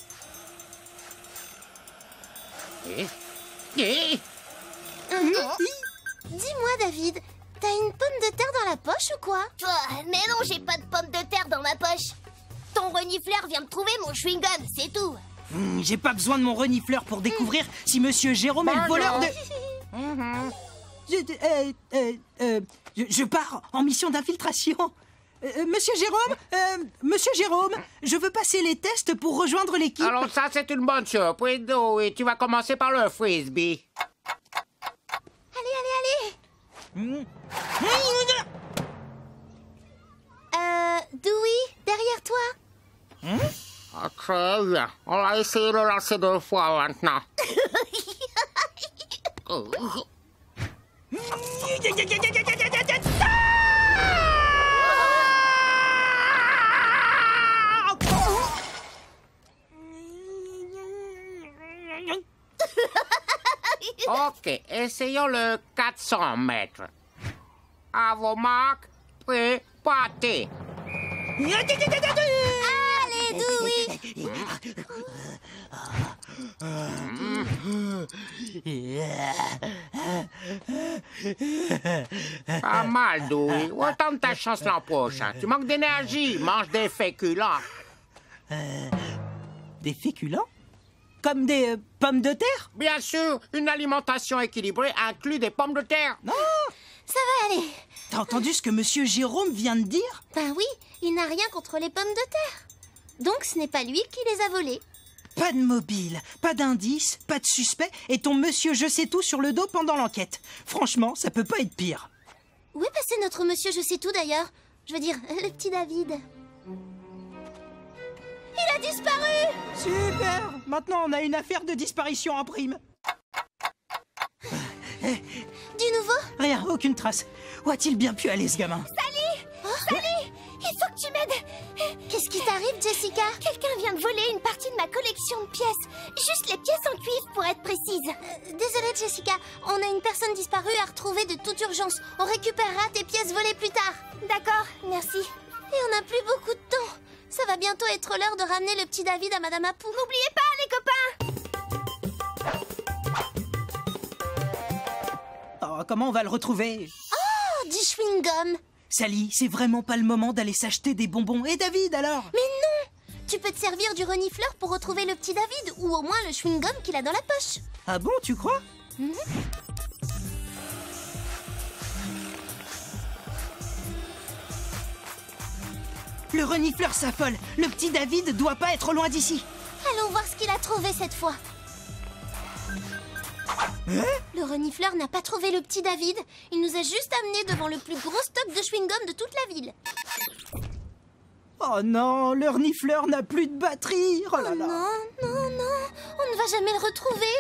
Dis-moi, David, t'as une pomme de terre dans la poche ou quoi? Mais non, j'ai pas de pommes de terre dans ma poche. Ton renifleur vient me trouver mon chewing-gum, c'est tout. J'ai pas besoin de mon renifleur pour découvrir si Monsieur Jérôme est le voleur de... Je pars en mission d'infiltration. Monsieur Jérôme, je veux passer les tests pour rejoindre l'équipe. Alors ça, c'est une bonne surprise, et tu vas commencer par le frisbee. Allez. Dewey, derrière toi. Ok, bien. On va essayer de le lancer 2 fois maintenant. Ok, essayons le 400 mètres. À vos marques, prêts, partez. Allez, Dewey. Pas mal, Dewey. Autant de ta chance l'an prochain. Tu manques d'énergie. Mange des féculents. Des féculents? Comme des pommes de terre? Bien sûr, une alimentation équilibrée inclut des pommes de terre. Non! Ça va aller. T'as entendu ce que Monsieur Jérôme vient de dire? Ben oui, il n'a rien contre les pommes de terre. Donc ce n'est pas lui qui les a volées. Pas de mobile, pas d'indice, pas de suspect, et ton monsieur je sais tout sur le dos pendant l'enquête. Franchement, ça peut pas être pire. Où est passé notre monsieur je sais tout d'ailleurs? Je veux dire, le petit David. Il a disparu! Super! Maintenant, on a une affaire de disparition en prime. du nouveau? Rien, aucune trace. Où a-t-il bien pu aller, ce gamin? Sally! Sally! Il faut que tu m'aides! Qu'est-ce qui t'arrive, Jessica? Quelqu'un vient de voler une partie de ma collection de pièces. Juste les pièces en cuivre, pour être précise. Désolée, Jessica. On a une personne disparue à retrouver de toute urgence. On récupérera tes pièces volées plus tard. D'accord, merci. Et on n'a plus beaucoup de temps. Ça va bientôt être l'heure de ramener le petit David à Madame Apu. N'oubliez pas, les copains! Oh, comment on va le retrouver? Oh, du chewing-gum. Sally, c'est vraiment pas le moment d'aller s'acheter des bonbons. Et David, alors? Mais non! Tu peux te servir du renifleur pour retrouver le petit David, ou au moins le chewing-gum qu'il a dans la poche. Ah bon, tu crois? Le renifleur s'affole. Le petit David doit pas être loin d'ici. Allons voir ce qu'il a trouvé cette fois. Le renifleur n'a pas trouvé le petit David. Il nous a juste amené devant le plus gros stock de chewing-gum de toute la ville. Oh non, le renifleur n'a plus de batterie. Oh là là. Non, non, non. On ne va jamais le retrouver.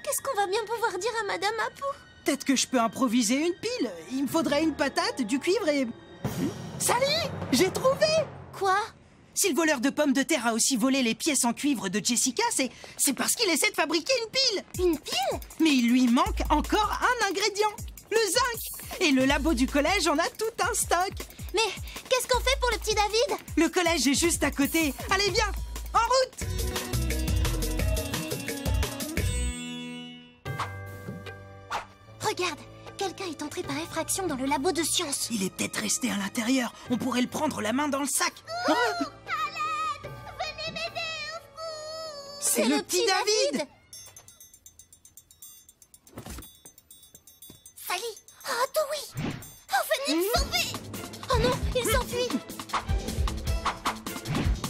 Qu'est-ce qu'on va bien pouvoir dire à Madame Apu? Peut-être que je peux improviser une pile. Il me faudrait une patate, du cuivre et... Sally! J'ai trouvé! Quoi? Si le voleur de pommes de terre a aussi volé les pièces en cuivre de Jessica, c'est parce qu'il essaie de fabriquer une pile. Une pile? Mais il lui manque encore un ingrédient, le zinc. Et le labo du collège en a tout un stock. Mais qu'est-ce qu'on fait pour le petit David? Le collège est juste à côté. Allez, viens, en route! Regarde, quelqu'un est entré par effraction dans le labo de sciences. Il est peut-être resté à l'intérieur. On pourrait le prendre la main dans le sac. Oh Venez m'aider, au secours! C'est le petit David! Sally! Oh, Dewey! Oh, venez me sauver! Oh non, il s'enfuit!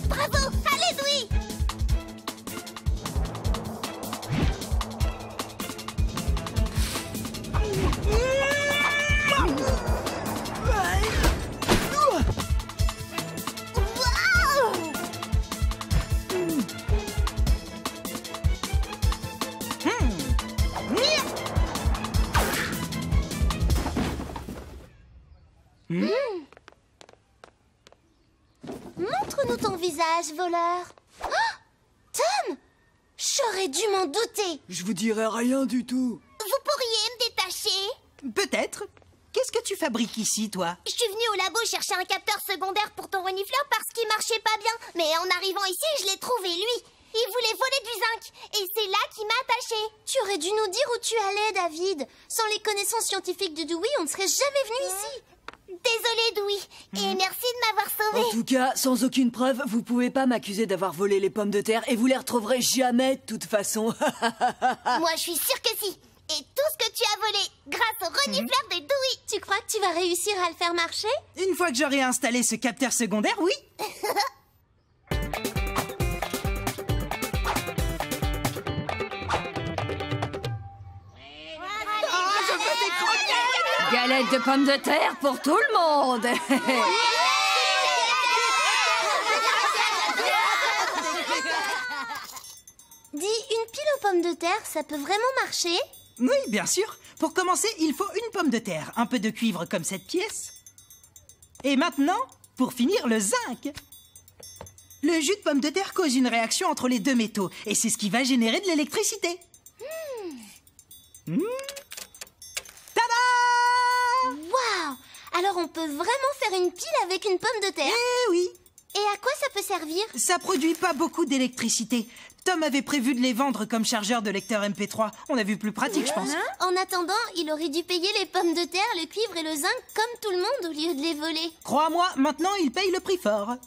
Bravo! Allez, Dewey! Montre-nous ton visage, voleur. Oh, Tom! J'aurais dû m'en douter. Je vous dirai rien du tout. Vous pourriez me détacher? Peut-être. Qu'est-ce que tu fabriques ici, toi? Je suis venue au labo chercher un capteur secondaire pour ton renifleur parce qu'il marchait pas bien. Mais en arrivant ici, je l'ai trouvé, lui. Il voulait voler du zinc. Et c'est là qu'il m'a attachée. Tu aurais dû nous dire où tu allais, David. Sans les connaissances scientifiques de Dewey, on ne serait jamais venu ici. Désolée, Dewey. Et merci de m'avoir sauvée. En tout cas, sans aucune preuve, vous pouvez pas m'accuser d'avoir volé les pommes de terre et vous les retrouverez jamais de toute façon. Moi, je suis sûre que si. Et tout ce que tu as volé grâce au renifleur de Dewey. Tu crois que tu vas réussir à le faire marcher? Une fois que j'aurai installé ce capteur secondaire, oui. Galette de pommes de terre pour tout le monde. Dis, une pile aux pommes de terre, ça peut vraiment marcher? Oui, bien sûr. Pour commencer, il faut une pomme de terre, un peu de cuivre comme cette pièce. Et maintenant, pour finir, le zinc. Le jus de pomme de terre cause une réaction entre les deux métaux, et c'est ce qui va générer de l'électricité. Tada! Waouh! Alors on peut vraiment faire une pile avec une pomme de terre? Eh oui! Et à quoi ça peut servir? Ça produit pas beaucoup d'électricité. Tom avait prévu de les vendre comme chargeur de lecteur MP3. On a vu plus pratique, je pense. En attendant, il aurait dû payer les pommes de terre, le cuivre et le zinc comme tout le monde au lieu de les voler. Crois-moi, maintenant il paye le prix fort.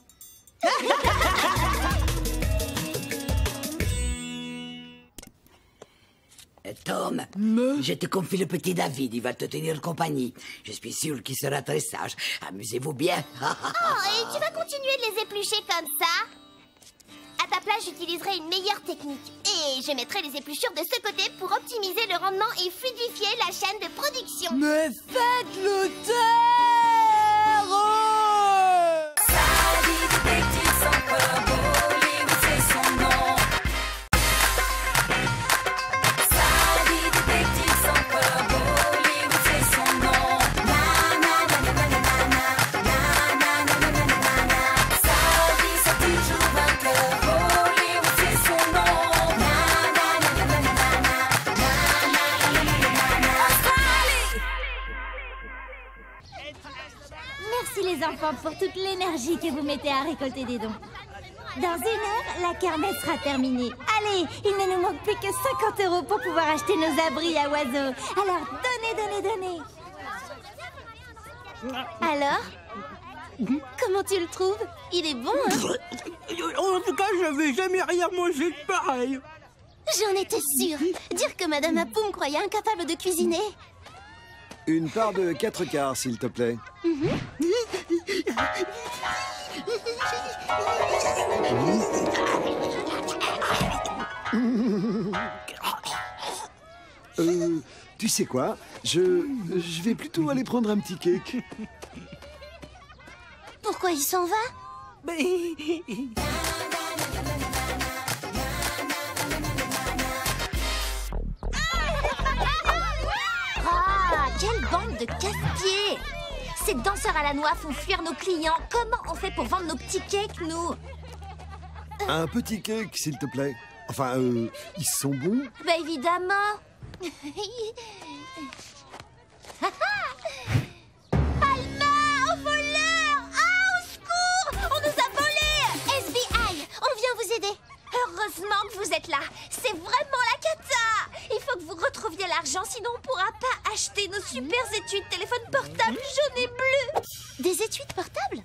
Tom, je te confie le petit David, il va te tenir compagnie. Je suis sûr qu'il sera très sage. Amusez-vous bien. Oh, et tu vas continuer de les éplucher comme ça? À ta place, j'utiliserai une meilleure technique. Et je mettrai les épluchures de ce côté pour optimiser le rendement et fluidifier la chaîne de production. Mais faites-le taire! Sally détective sans peur, Bollywood c'est son nom. Sally détective sans peur, Bollywood c'est Merci les enfants pour toute l'énergie que vous mettez à récolter des dons. Dans 1 heure, la kermesse sera terminée. Allez, il ne nous manque plus que 50 € pour pouvoir acheter nos abris à oiseaux. Alors, donnez. Alors? Comment tu le trouves? Il est bon, hein? En tout cas, j'avais jamais rien mangé de pareil. J'en étais sûre. Dire que Madame Apou me croyait incapable de cuisiner. Une part de 4 quarts, s'il te plaît. Tu sais quoi? Je vais plutôt aller prendre un petit cake. Pourquoi il s'en va? Ah, quelle bande de casse-pieds! Ces danseurs à la noix font fuir nos clients. Comment on fait pour vendre nos petits cakes, nous? Un petit cake, s'il te plaît. Enfin, ils sont bons? Bah évidemment. Alma, au voleur! Ah, au secours! On nous a volés! SBI, on vient vous aider. Heureusement que vous êtes là. C'est vraiment la cata. Il faut que vous retrouviez l'argent, sinon on pourra pas acheter nos super étuis de téléphone portable jaune et bleu. Des étuis portables?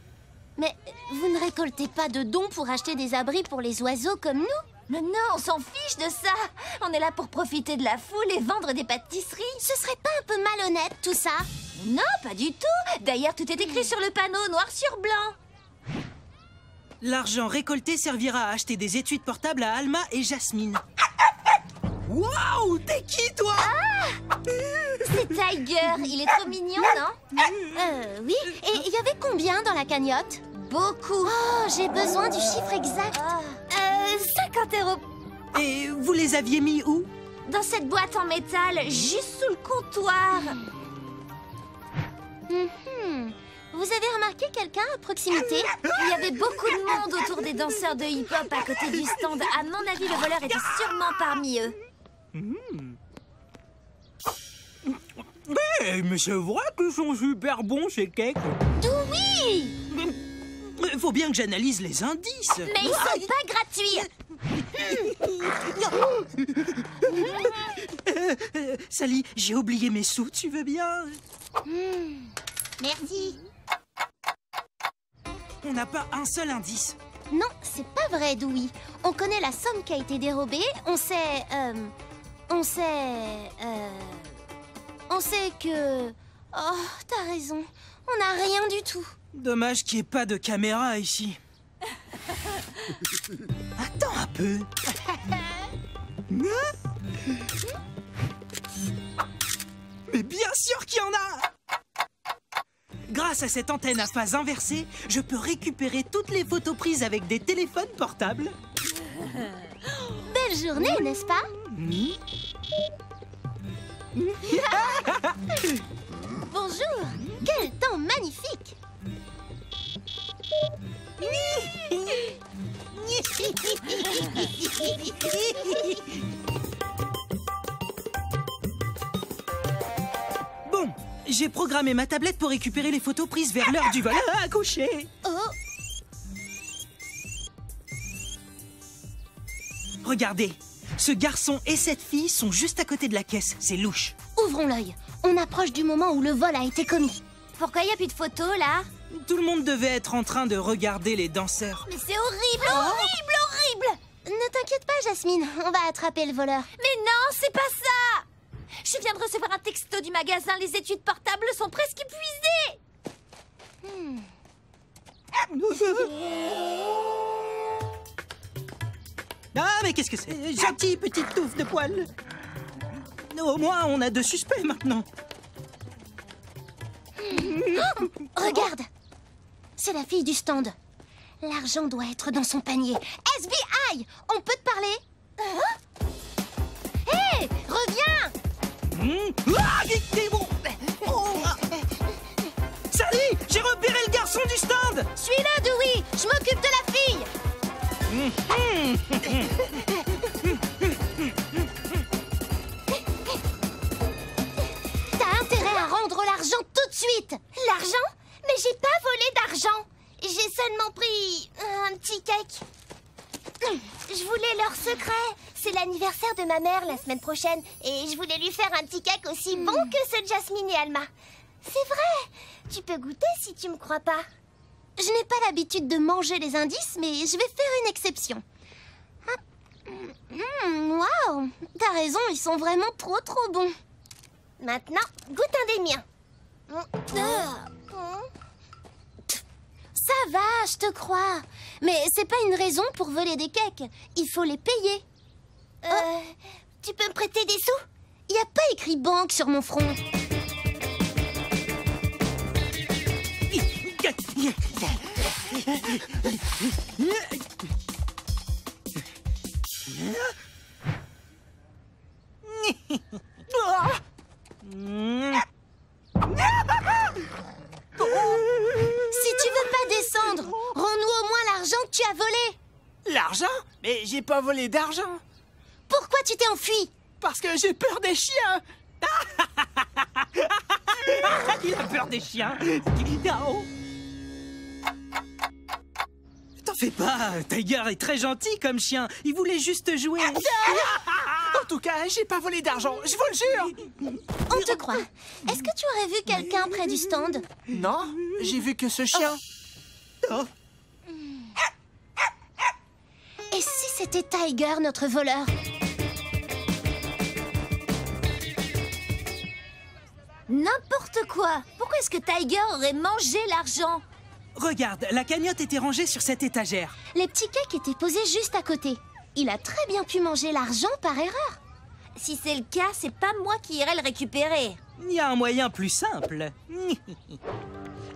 Mais vous ne récoltez pas de dons pour acheter des abris pour les oiseaux comme nous? Mais non, on s'en fiche de ça. On est là pour profiter de la foule et vendre des pâtisseries. Ce serait pas un peu malhonnête tout ça? Non, pas du tout. D'ailleurs, tout est écrit sur le panneau, noir sur blanc. L'argent récolté servira à acheter des étuis portables à Alma et Jasmine. Waouh, t'es qui, toi? Ah, c'est Tiger. Il est trop mignon, non? Oui. Et il y avait combien dans la cagnotte? Beaucoup. Oh, j'ai besoin du chiffre exact. 50 €. Et vous les aviez mis où? Dans cette boîte en métal, juste sous le comptoir. Vous avez remarqué quelqu'un à proximité? Il y avait beaucoup de monde autour des danseurs de hip-hop à côté du stand. À mon avis, le voleur était sûrement parmi eux. Mais c'est vrai qu'ils sont super bons, ces cakes. Oui! Faut bien que j'analyse les indices. Mais ils sont pas gratuits. Sally, j'ai oublié mes sous, tu veux bien? Merci. On n'a pas un seul indice. Non, c'est pas vrai, Dewey. On connaît la somme qui a été dérobée, on sait que... Oh, t'as raison, on n'a rien du tout. Dommage qu'il n'y ait pas de caméra ici. Attends un peu. Mais bien sûr qu'il y en a! Grâce à cette antenne à phase inversée, je peux récupérer toutes les photos prises avec des téléphones portables. Belle journée, n'est-ce pas? Bonjour! Quel temps magnifique! Bon, j'ai programmé ma tablette pour récupérer les photos prises vers l'heure du vol. À coucher! Oh! Regardez, ce garçon et cette fille sont juste à côté de la caisse. C'est louche. Ouvrons l'œil. On approche du moment où le vol a été commis. Pourquoi il n'y a plus de photos, là? Tout le monde devait être en train de regarder les danseurs. Mais c'est horrible, horrible, horrible! Ne t'inquiète pas, Jasmine. On va attraper le voleur. Mais non, c'est pas ça! Je viens de recevoir un texto du magasin. Les études portables sont presque épuisées. Ah, mais qu'est-ce que c'est? Gentille petite touffe de poils. Au moins, on a 2 suspects maintenant. Oh, regarde! C'est la fille du stand. L'argent doit être dans son panier. SBI! On peut te parler? Hé! Reviens! Ah, t'es bon. Sally, j'ai repéré le garçon du stand. Suis-le, Dewey! Je m'occupe de la fille! T'as intérêt à rendre l'argent tout de suite! L'argent? Mais j'ai pas volé d'argent. J'ai seulement pris un petit cake. Je voulais leur secret. C'est l'anniversaire de ma mère la semaine prochaine et je voulais lui faire un petit cake aussi bon que ceux de Jasmine et Alma. C'est vrai. Tu peux goûter si tu me crois pas. Je n'ai pas l'habitude de manger les indices, mais je vais faire une exception. Waouh, t'as raison, ils sont vraiment trop bons. Maintenant, goûte un des miens. Ça va, je te crois. Mais c'est pas une raison pour voler des cakes. Il faut les payer. Tu peux me prêter des sous? Il n'y a pas écrit banque sur mon front. Si tu veux pas descendre, rends-nous au moins l'argent que tu as volé. L'argent? Mais j'ai pas volé d'argent. Pourquoi tu t'es enfui? Parce que j'ai peur des chiens. Il a peur des chiens. T'en fais pas, Tiger est très gentil comme chien. Il voulait juste jouer. En tout cas, j'ai pas volé d'argent, je vous le jure. On te croit. Est-ce que tu aurais vu quelqu'un près du stand? Non, j'ai vu que ce chien. Et si c'était Tiger, notre voleur? N'importe quoi. Pourquoi est-ce que Tiger aurait mangé l'argent? Regarde, la cagnotte était rangée sur cette étagère. Les petits cakes étaient posés juste à côté. Il a très bien pu manger l'argent par erreur. Si c'est le cas, c'est pas moi qui irai le récupérer. Il y a un moyen plus simple.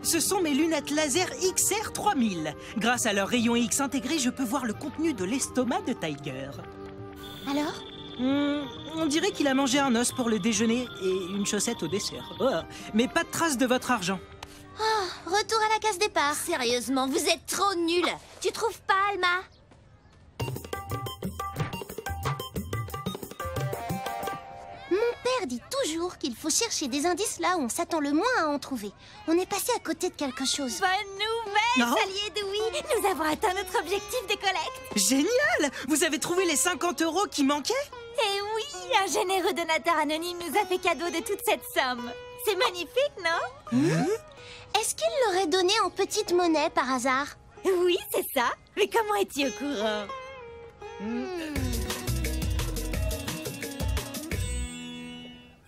Ce sont mes lunettes laser XR 3000. Grâce à leur rayon X intégré, je peux voir le contenu de l'estomac de Tiger. Alors? On dirait qu'il a mangé un os pour le déjeuner et une chaussette au dessert. Oh, mais pas de trace de votre argent. Oh, retour à la case départ. Sérieusement, vous êtes trop nuls. Tu trouves pas, Alma? Mon père dit toujours qu'il faut chercher des indices là où on s'attend le moins à en trouver. On est passé à côté de quelque chose. Bonne nouvelle, Sally et Dewey. Nous avons atteint notre objectif de collecte. Génial! Vous avez trouvé les 50 € qui manquaient? Eh oui, un généreux donateur anonyme nous a fait cadeau de toute cette somme. C'est magnifique, non? Est-ce qu'il l'aurait donné en petite monnaie par hasard? Oui, c'est ça. Mais comment es-tu au courant?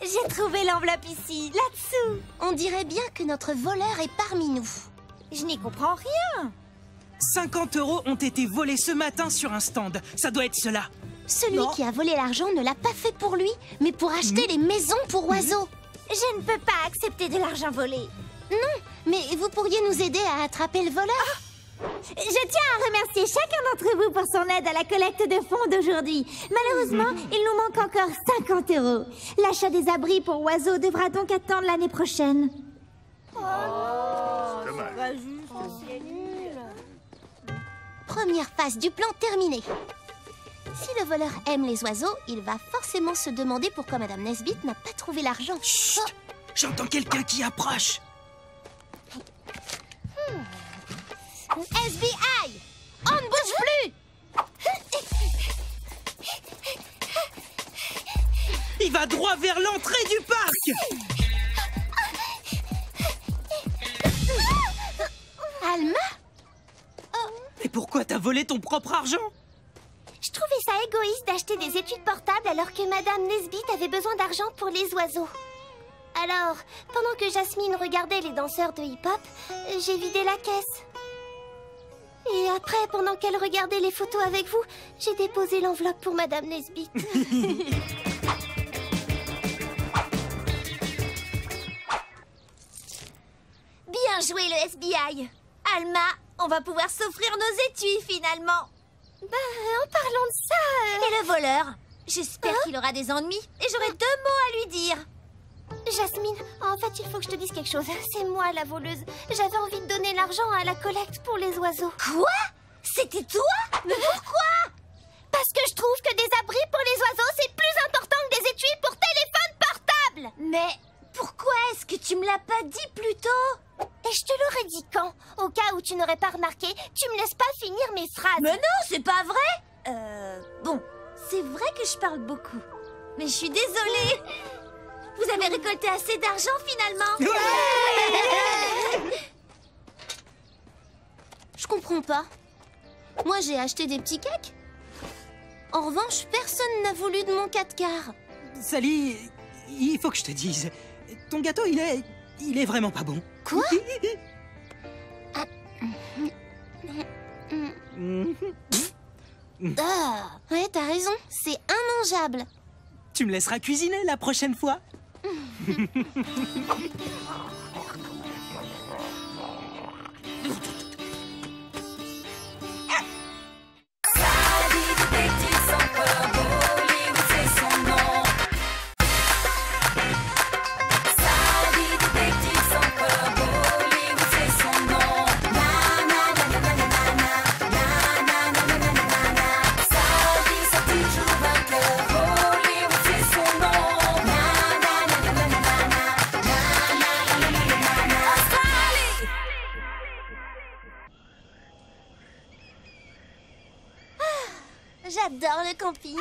J'ai trouvé l'enveloppe ici, là-dessous. On dirait bien que notre voleur est parmi nous. Je n'y comprends rien. 50 € ont été volés ce matin sur un stand. Ça doit être cela. Celui qui a volé l'argent ne l'a pas fait pour lui, mais pour acheter les maisons pour oiseaux. Je ne peux pas accepter de l'argent volé. Non, mais vous pourriez nous aider à attraper le voleur. Je tiens à remercier chacun d'entre vous pour son aide à la collecte de fonds d'aujourd'hui. Malheureusement, il nous manque encore 50 €. L'achat des abris pour oiseaux devra donc attendre l'année prochaine. Première phase du plan terminée. Si le voleur aime les oiseaux, il va forcément se demander pourquoi Madame Nesbitt n'a pas trouvé l'argent. Chut! J'entends quelqu'un qui approche. SBI! On ne bouge plus! Il va droit vers l'entrée du parc! Alma? Et pourquoi t'as volé ton propre argent? Je trouvais ça égoïste d'acheter des études portables alors que Madame Nesbitt avait besoin d'argent pour les oiseaux. Alors, pendant que Jasmine regardait les danseurs de hip-hop, j'ai vidé la caisse. Et après, pendant qu'elle regardait les photos avec vous, j'ai déposé l'enveloppe pour Madame Nesbitt. Bien joué, le SBI. Alma, on va pouvoir s'offrir nos étuis, finalement. En parlant de ça... Et le voleur? J'espère qu'il aura des ennuis et j'aurai 2 mots à lui dire. Jasmine, en fait, il faut que je te dise quelque chose. C'est moi, la voleuse. J'avais envie de donner l'argent à la collecte pour les oiseaux. Quoi? C'était toi? Mais pourquoi? Parce que je trouve que des abris pour les oiseaux, c'est plus important que des étuis pour téléphone portable. Mais pourquoi est-ce que tu me l'as pas dit plus tôt? Et je te l'aurais dit quand? Au cas où tu n'aurais pas remarqué, tu me laisses pas finir mes phrases. Mais non, c'est pas vrai. Bon, c'est vrai que je parle beaucoup. Mais je suis désolée. Vous avez récolté assez d'argent finalement. Je comprends pas. Moi, j'ai acheté des petits cakes. En revanche, personne n'a voulu de mon 4 quarts. Sally, il faut que je te dise. Ton gâteau, il est vraiment pas bon. Quoi? Ah, ouais, t'as raison. C'est immangeable. Tu me laisseras cuisiner la prochaine fois. J'adore le camping.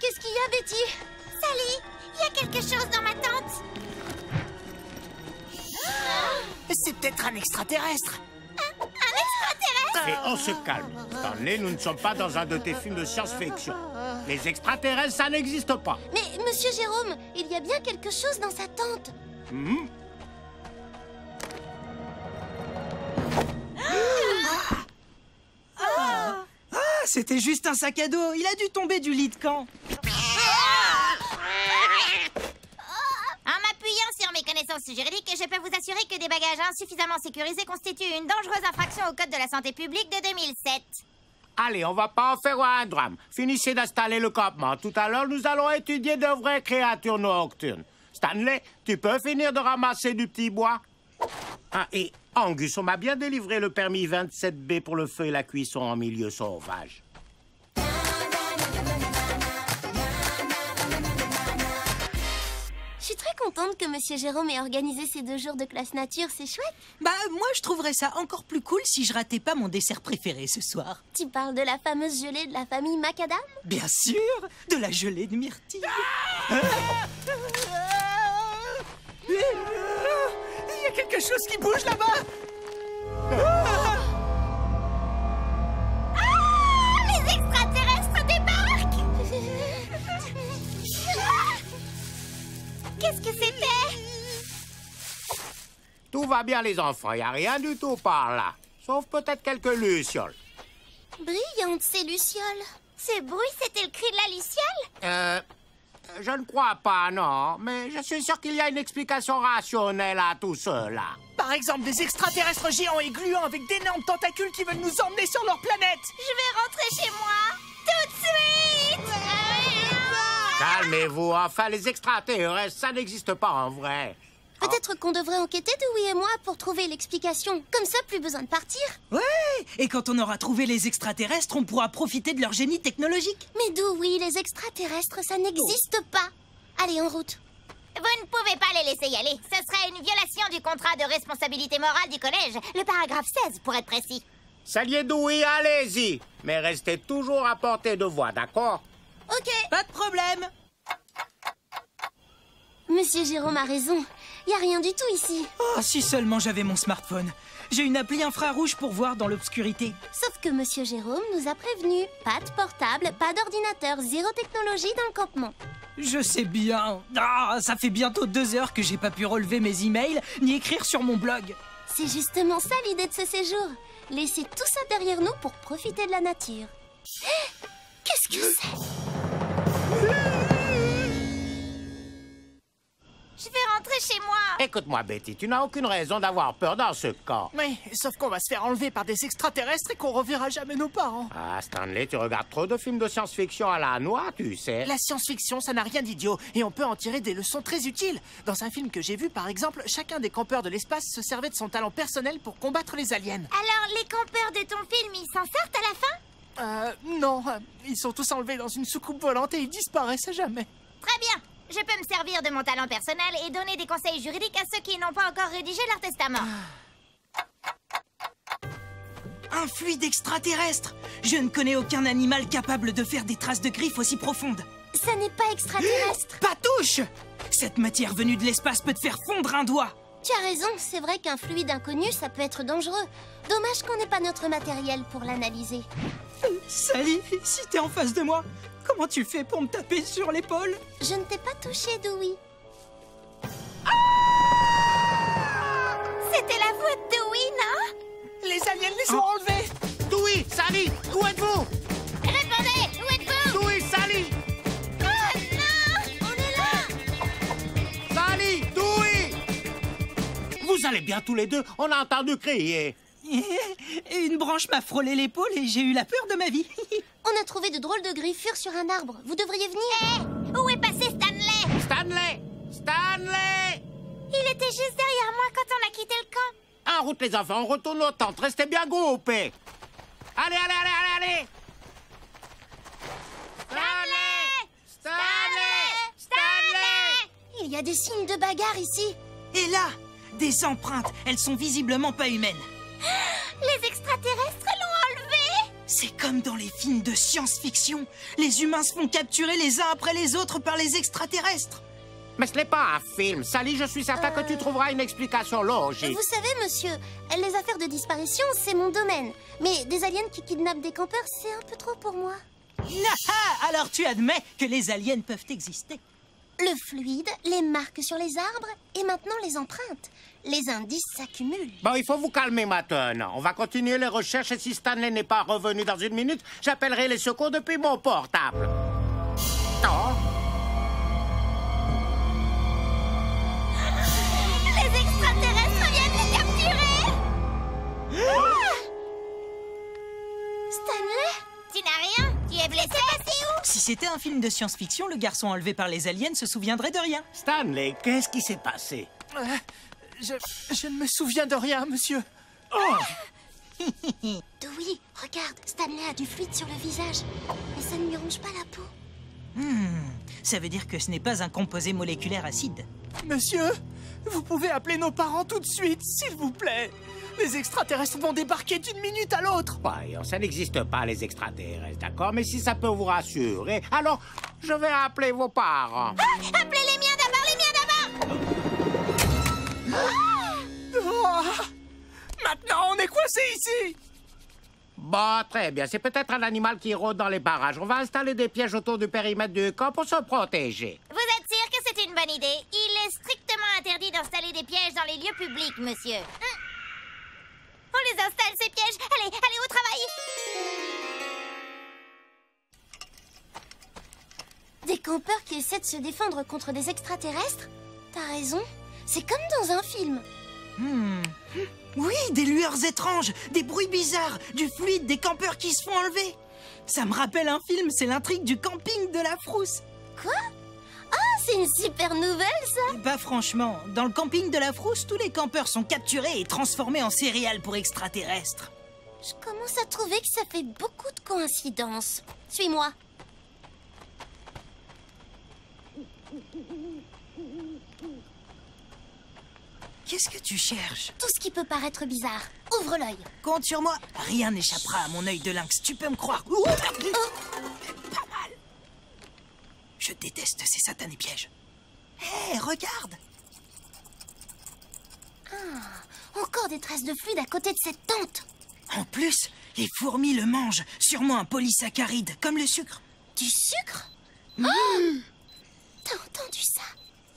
Qu'est-ce qu'il y a, Betty? Sally, il y a quelque chose dans ma tente. C'est peut-être un extraterrestre. Un extraterrestre? Et on se calme. Stanley, nous ne sommes pas dans un de tes films de science-fiction. Les extraterrestres, ça n'existe pas. Mais, monsieur Jérôme, il y a bien quelque chose dans sa tente. C'était juste un sac à dos. Il a dû tomber du lit de camp. En m'appuyant sur mes connaissances juridiques, je peux vous assurer que des bagages insuffisamment sécurisés constituent une dangereuse infraction au Code de la santé publique de 2007. Allez, on va pas en faire un drame. Finissez d'installer le campement. Tout à l'heure, nous allons étudier de vraies créatures nocturnes. Stanley, tu peux finir de ramasser du petit bois? Ah, et Angus, on m'a bien délivré le permis 27B pour le feu et la cuisson en milieu sauvage. Je suis très contente que monsieur Jérôme ait organisé ces 2 jours de classe nature, c'est chouette. Bah, moi, je trouverais ça encore plus cool si je ratais pas mon dessert préféré ce soir. Tu parles de la fameuse gelée de la famille Macadam? Bien sûr, de la gelée de myrtille. Il y a quelque chose qui bouge là-bas. Les extraterrestres débarquent. Qu'est-ce que c'était? Tout va bien, les enfants. Il n'y a rien du tout par là. Sauf peut-être quelques lucioles. Brillante, ces lucioles. Ce bruit, c'était le cri de la luciole? Je ne crois pas, non. Mais je suis sûr qu'il y a une explication rationnelle à tout cela. Par exemple, des extraterrestres géants et gluants avec d'énormes tentacules qui veulent nous emmener sur leur planète. Je vais rentrer chez moi. Tout de suite. Calmez-vous. Enfin, les extraterrestres, ça n'existe pas en vrai. Peut-être qu'on devrait enquêter, Dewey et moi, pour trouver l'explication. Comme ça, plus besoin de partir. Ouais, et quand on aura trouvé les extraterrestres, on pourra profiter de leur génie technologique. Mais Dewey, les extraterrestres, ça n'existe pas. Allez, en route. Vous ne pouvez pas les laisser y aller. Ce serait une violation du contrat de responsabilité morale du collège. Le paragraphe 16, pour être précis. Salier Dewey, allez-y. Mais restez toujours à portée de voix, d'accord? Ok. Pas de problème. Monsieur Jérôme a raison. Y a rien du tout ici. Oh, si seulement j'avais mon smartphone. J'ai une appli infrarouge pour voir dans l'obscurité. Sauf que monsieur Jérôme nous a prévenus. Pas de portable, pas d'ordinateur, zéro technologie dans le campement. Je sais bien. Ah, ça fait bientôt 2 heures que j'ai pas pu relever mes emails ni écrire sur mon blog. C'est justement ça l'idée de ce séjour. Laisser tout ça derrière nous pour profiter de la nature. Qu'est-ce que c'est? Je vais rentrer chez moi. Écoute-moi, Betty, tu n'as aucune raison d'avoir peur dans ce cas. Oui, sauf qu'on va se faire enlever par des extraterrestres et qu'on reverra jamais nos parents. Ah, Stanley, tu regardes trop de films de science-fiction à la noix, tu sais. La science-fiction, ça n'a rien d'idiot, et on peut en tirer des leçons très utiles. Dans un film que j'ai vu, par exemple, chacun des campeurs de l'espace se servait de son talent personnel pour combattre les aliens. Alors, les campeurs de ton film, ils s'en sortent à la fin? Non, ils sont tous enlevés dans une soucoupe volante et ils disparaissent à jamais. Très bien. Je peux me servir de mon talent personnel et donner des conseils juridiques à ceux qui n'ont pas encore rédigé leur testament. Un fluide extraterrestre! Je ne connais aucun animal capable de faire des traces de griffes aussi profondes. Ça n'est pas extraterrestre. Patouche! Cette matière venue de l'espace peut te faire fondre un doigt. Tu as raison, c'est vrai qu'un fluide inconnu, ça peut être dangereux. Dommage qu'on n'ait pas notre matériel pour l'analyser. Sally, si t'es en face de moi, comment tu fais pour me taper sur l'épaule? Je ne t'ai pas touché, Dewey. C'était la voix de Dewey, non? Les aliens les ont enlevés. Dewey, Sally, où êtes-vous? Répondez, où êtes-vous? Dewey, Sally! Oh non! On est là! Sally, Dewey! Vous allez bien tous les deux? On a entendu crier. Une branche m'a frôlé l'épaule et j'ai eu la peur de ma vie. On a trouvé de drôles de griffures sur un arbre. Vous devriez venir. Hé! Où est passé Stanley? Stanley! Stanley! Il était juste derrière moi quand on a quitté le camp. En route les enfants, on retourne aux tentes. Restez bien groupés. Allez, allez, allez, allez, allez! Stanley! Stanley! Stanley! Il y a des signes de bagarre ici. Et là, des empreintes. Elles sont visiblement pas humaines. Les extraterrestres l'ont enlevé! C'est comme dans les films de science-fiction. Les humains se font capturer les uns après les autres par les extraterrestres. Mais ce n'est pas un film. Sally, je suis certain que tu trouveras une explication logique. Vous savez, monsieur, les affaires de disparition, c'est mon domaine. Mais des aliens qui kidnappent des campeurs, c'est un peu trop pour moi. Ah, alors tu admets que les aliens peuvent exister. Le fluide, les marques sur les arbres et maintenant les empreintes. Les indices s'accumulent. Bon, il faut vous calmer maintenant. On va continuer les recherches et si Stanley n'est pas revenu dans une minute, j'appellerai les secours depuis mon portable. Oh. Les extraterrestres viennent les capturer! Stanley? Tu n'as rien? Tu es blessé? C'est où? Si c'était un film de science-fiction, le garçon enlevé par les aliens se souviendrait de rien. Stanley, qu'est-ce qui s'est passé? Je ne me souviens de rien, monsieur. Oh! Dewey, regarde, Stanley a du fluide sur le visage. Mais ça ne lui ronge pas la peau. Ça veut dire que ce n'est pas un composé moléculaire acide. Monsieur, vous pouvez appeler nos parents tout de suite, s'il vous plaît. Les extraterrestres vont débarquer d'une minute à l'autre. Voyons, ça n'existe pas, les extraterrestres, d'accord? Mais si ça peut vous rassurer, alors je vais appeler vos parents. Appelez les miens d'abord, les miens d'abord! Oh, maintenant, on est coincé ici. Bon, très bien. C'est peut-être un animal qui rôde dans les barrages. On va installer des pièges autour du périmètre du camp pour se protéger. Vous êtes sûr que c'est une bonne idée? Il est strictement interdit d'installer des pièges dans les lieux publics, monsieur. On les installe, ces pièges. Allez, allez au travail. Des campeurs qui essaient de se défendre contre des extraterrestres? T'as raison, c'est comme dans un film. Oui, des lueurs étranges, des bruits bizarres, du fluide, des campeurs qui se font enlever. Ça me rappelle un film, c'est l'intrigue du camping de la Frousse. Quoi? Ah, c'est une super nouvelle, ça! Pas franchement. Dans le camping de la Frousse, tous les campeurs sont capturés et transformés en céréales pour extraterrestres. Je commence à trouver que ça fait beaucoup de coïncidences. Suis-moi. Qu'est-ce que tu cherches? Tout ce qui peut paraître bizarre. Ouvre l'œil. Compte sur moi. Rien n'échappera à mon œil de lynx. Tu peux me croire. Ouh, pas mal. Je déteste ces satanés pièges. Hé, regarde. Ah, encore des traces de fluide à côté de cette tente. En plus, les fourmis le mangent. Sûrement un polysaccharide, comme le sucre. Du sucre? Oh, t'as entendu ça?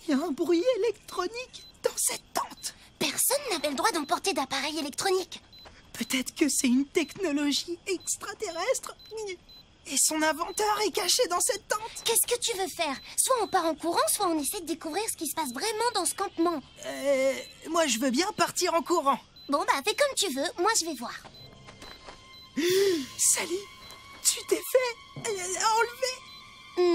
Il y a un bruit électronique dans cette tente. Personne n'avait le droit d'emporter d'appareils électroniques. Peut-être que c'est une technologie extraterrestre. Et son inventeur est caché dans cette tente. Qu'est-ce que tu veux faire? Soit on part en courant, soit on essaie de découvrir ce qui se passe vraiment dans ce campement. Moi, je veux bien partir en courant. Bon, bah, fais comme tu veux. Moi, je vais voir. Sally, tu t'es fait enlever?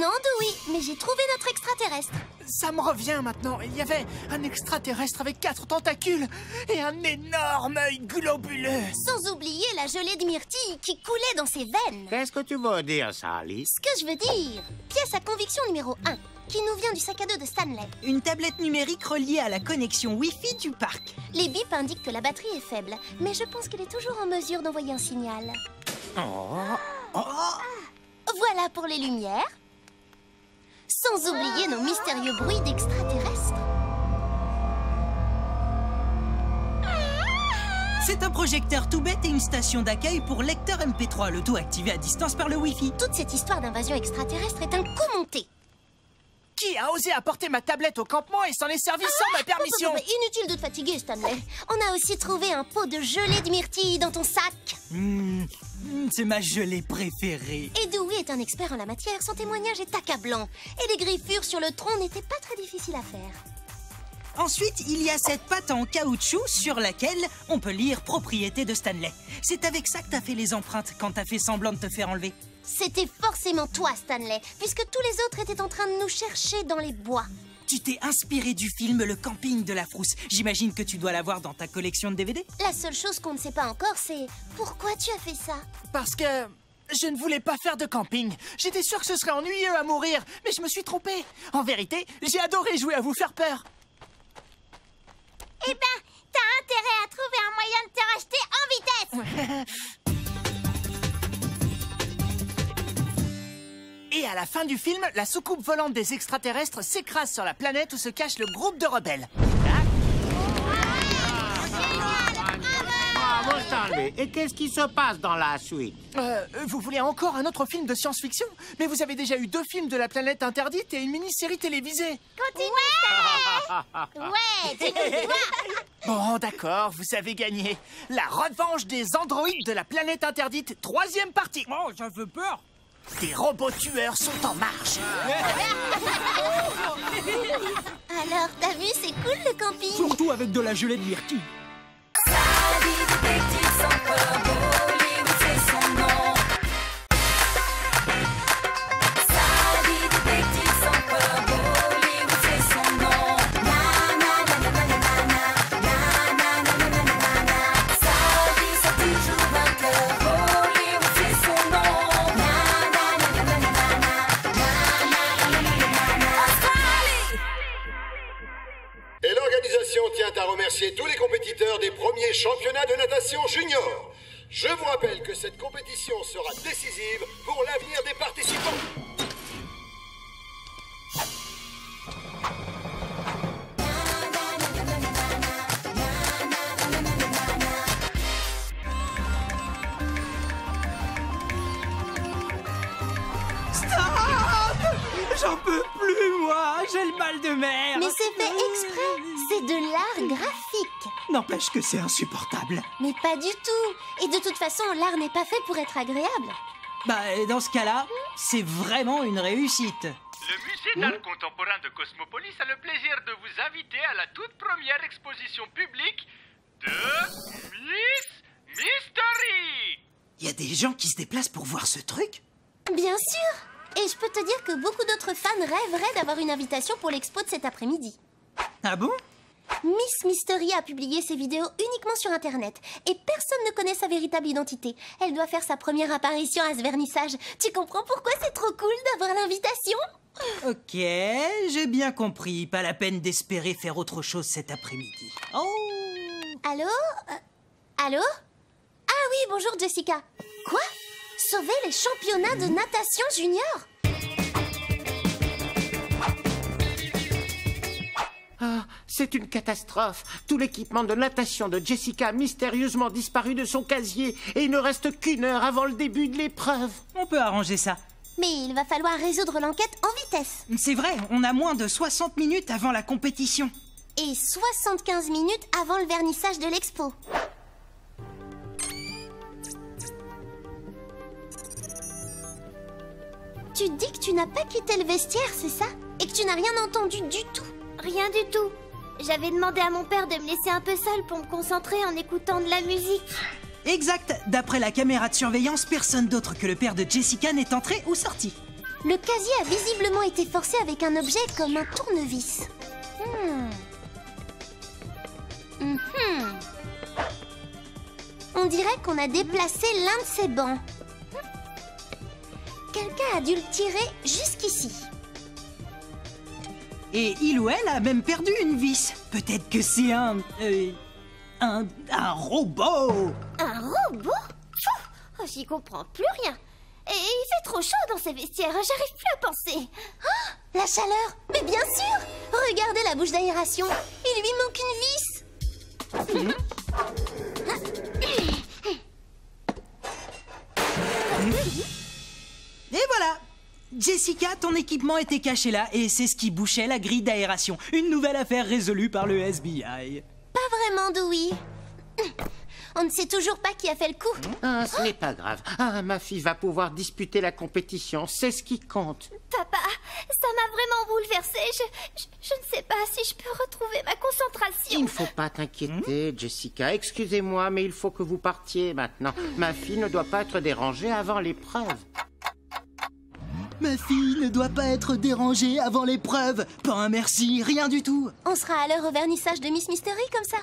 Non, Dewey, mais j'ai trouvé notre extraterrestre. Ça me revient maintenant. Il y avait un extraterrestre avec 4 tentacules et un énorme œil globuleux. Sans oublier la gelée de myrtille qui coulait dans ses veines. Qu'est-ce que tu veux dire, Sally? Ce que je veux dire, pièce à conviction numéro 1, qui nous vient du sac à dos de Stanley. Une tablette numérique reliée à la connexion Wi-Fi du parc. Les bips indiquent que la batterie est faible, mais je pense qu'elle est toujours en mesure d'envoyer un signal. Voilà pour les lumières. Sans oublier nos mystérieux bruits d'extraterrestres. C'est un projecteur tout bête et une station d'accueil pour lecteur MP3, le tout activé à distance par le Wi-Fi. Toute cette histoire d'invasion extraterrestre est un coup monté. Qui a osé apporter ma tablette au campement et s'en est servi sans ma permission? Inutile de te fatiguer, Stanley. On a aussi trouvé un pot de gelée de myrtille dans ton sac. C'est ma gelée préférée. Et Dewey est un expert en la matière. Son témoignage est accablant. Et les griffures sur le tronc n'étaient pas très difficiles à faire. Ensuite, il y a cette pâte en caoutchouc sur laquelle on peut lire propriété de Stanley. C'est avec ça que t'as fait les empreintes quand t'as fait semblant de te faire enlever. C'était forcément toi, Stanley, puisque tous les autres étaient en train de nous chercher dans les bois. Tu t'es inspiré du film Le Camping de la Frousse. J'imagine que tu dois l'avoir dans ta collection de DVD. La seule chose qu'on ne sait pas encore, c'est pourquoi tu as fait ça. Parce que je ne voulais pas faire de camping. J'étais sûr que ce serait ennuyeux à mourir, mais je me suis trompé. En vérité, j'ai adoré jouer à vous faire peur. Eh ben, t'as intérêt à trouver un moyen de te racheter en vitesse. Et à la fin du film, la soucoupe volante des extraterrestres s'écrase sur la planète où se cache le groupe de rebelles. Bravo, Stanley. Et qu'est-ce qui se passe dans la suite? Vous voulez encore un autre film de science-fiction? Mais vous avez déjà eu 2 films de la planète interdite et une mini-série télévisée. Continue. Ouais, tu nous dois. Bon, d'accord, vous avez gagné. La revanche des androïdes de la planète interdite, 3e partie. Oh, ça fait peur. Des robots tueurs sont en marche. Alors, t'as vu, c'est cool le camping. Surtout avec de la gelée de myrtille. Et l'organisation tient à remercier tous les compétiteurs des premiers championnats de natation junior. Je vous rappelle que cette compétition sera décisive pour l'avenir des participants. J'en peux plus, moi. J'ai le mal de mer. Mais c'est fait exprès. C'est de l'art graphique. N'empêche que c'est insupportable. Mais pas du tout. Et de toute façon, l'art n'est pas fait pour être agréable. Bah, dans ce cas-là, c'est vraiment une réussite. Le musée d'art contemporain de Cosmopolis a le plaisir de vous inviter à la toute première exposition publique de Miss Mystery. Il y a des gens qui se déplacent pour voir ce truc? Bien sûr. Et je peux te dire que beaucoup d'autres fans rêveraient d'avoir une invitation pour l'expo de cet après-midi. Ah bon? Miss Mystery a publié ses vidéos uniquement sur Internet et personne ne connaît sa véritable identité. Elle doit faire sa première apparition à ce vernissage. Tu comprends pourquoi c'est trop cool d'avoir l'invitation? Ok, j'ai bien compris. Pas la peine d'espérer faire autre chose cet après-midi. Oh! Allô? Allô? Ah oui, bonjour Jessica. Quoi? Sauver les championnats de natation junior? Ah, c'est une catastrophe. Tout l'équipement de natation de Jessica a mystérieusement disparu de son casier et il ne reste qu'1 heure avant le début de l'épreuve. On peut arranger ça. Mais il va falloir résoudre l'enquête en vitesse. C'est vrai, on a moins de 60 minutes avant la compétition. Et 75 minutes avant le vernissage de l'expo. Tu dis que tu n'as pas quitté le vestiaire, c'est ça? Et que tu n'as rien entendu du tout? Rien du tout. J'avais demandé à mon père de me laisser un peu seule pour me concentrer en écoutant de la musique. Exact. D'après la caméra de surveillance, personne d'autre que le père de Jessica n'est entré ou sorti. Le casier a visiblement été forcé avec un objet comme un tournevis. On dirait qu'on a déplacé l'un de ces bancs. Quelqu'un a dû le tirer jusqu'ici. Et il ou elle a même perdu une vis. Peut-être que c'est un robot. Un robot? Oh, j'y comprends plus rien. Et il fait trop chaud dans ces vestiaires, j'arrive plus à penser. Oh, la chaleur! Mais bien sûr! Regardez la bouche d'aération. Il lui manque une vis. Et voilà! Jessica, ton équipement était caché là et c'est ce qui bouchait la grille d'aération. Une nouvelle affaire résolue par le FBI. Pas vraiment, Dewey. On ne sait toujours pas qui a fait le coup. Ah, ce n'est pas grave. Ah, ma fille va pouvoir disputer la compétition. C'est ce qui compte. Papa, ça m'a vraiment bouleversée. Je ne sais pas si je peux retrouver ma concentration. Il ne faut pas t'inquiéter, Jessica. Excusez-moi, mais il faut que vous partiez maintenant. Ma fille ne doit pas être dérangée avant l'épreuve. Ma fille ne doit pas être dérangée avant l'épreuve. Pas un merci, rien du tout. On sera à l'heure au vernissage de Miss Mystery comme ça.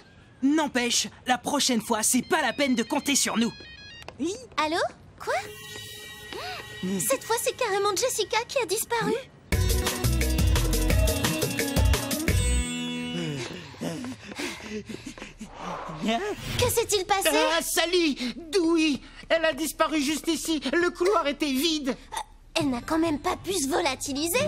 N'empêche, la prochaine fois, c'est pas la peine de compter sur nous. Oui. Allô? Quoi? Cette fois, c'est carrément Jessica qui a disparu. Que s'est-il passé? Ah, Sally! Dewey! Elle a disparu juste ici. Le couloir était vide. Elle n'a quand même pas pu se volatiliser.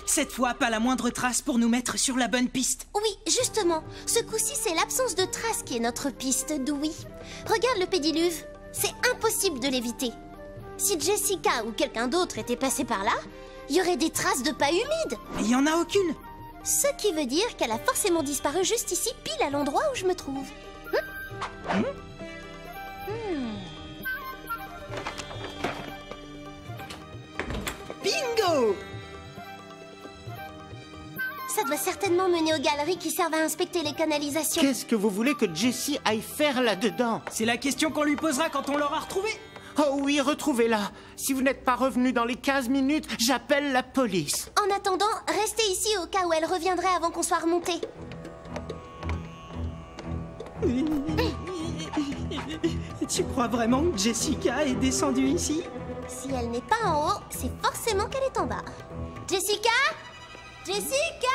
Cette fois, pas la moindre trace pour nous mettre sur la bonne piste. Oui, justement. Ce coup-ci, c'est l'absence de traces qui est notre piste, Dewey. Regarde le pédiluve. C'est impossible de l'éviter. Si Jessica ou quelqu'un d'autre était passé par là, il y aurait des traces de pas humides. Mais il n'y en a aucune. Ce qui veut dire qu'elle a forcément disparu juste ici, pile à l'endroit où je me trouve. Bingo! Ça doit certainement mener aux galeries qui servent à inspecter les canalisations. Qu'est-ce que vous voulez que Jessie aille faire là-dedans? C'est la question qu'on lui posera quand on l'aura retrouvée. Oh oui, retrouvez-la. Si vous n'êtes pas revenu dans les 15 minutes, j'appelle la police. En attendant, restez ici au cas où elle reviendrait avant qu'on soit remonté. Tu crois vraiment que Jessica est descendue ici? Si elle n'est pas en haut, c'est forcément qu'elle est en bas. Jessica? Jessica!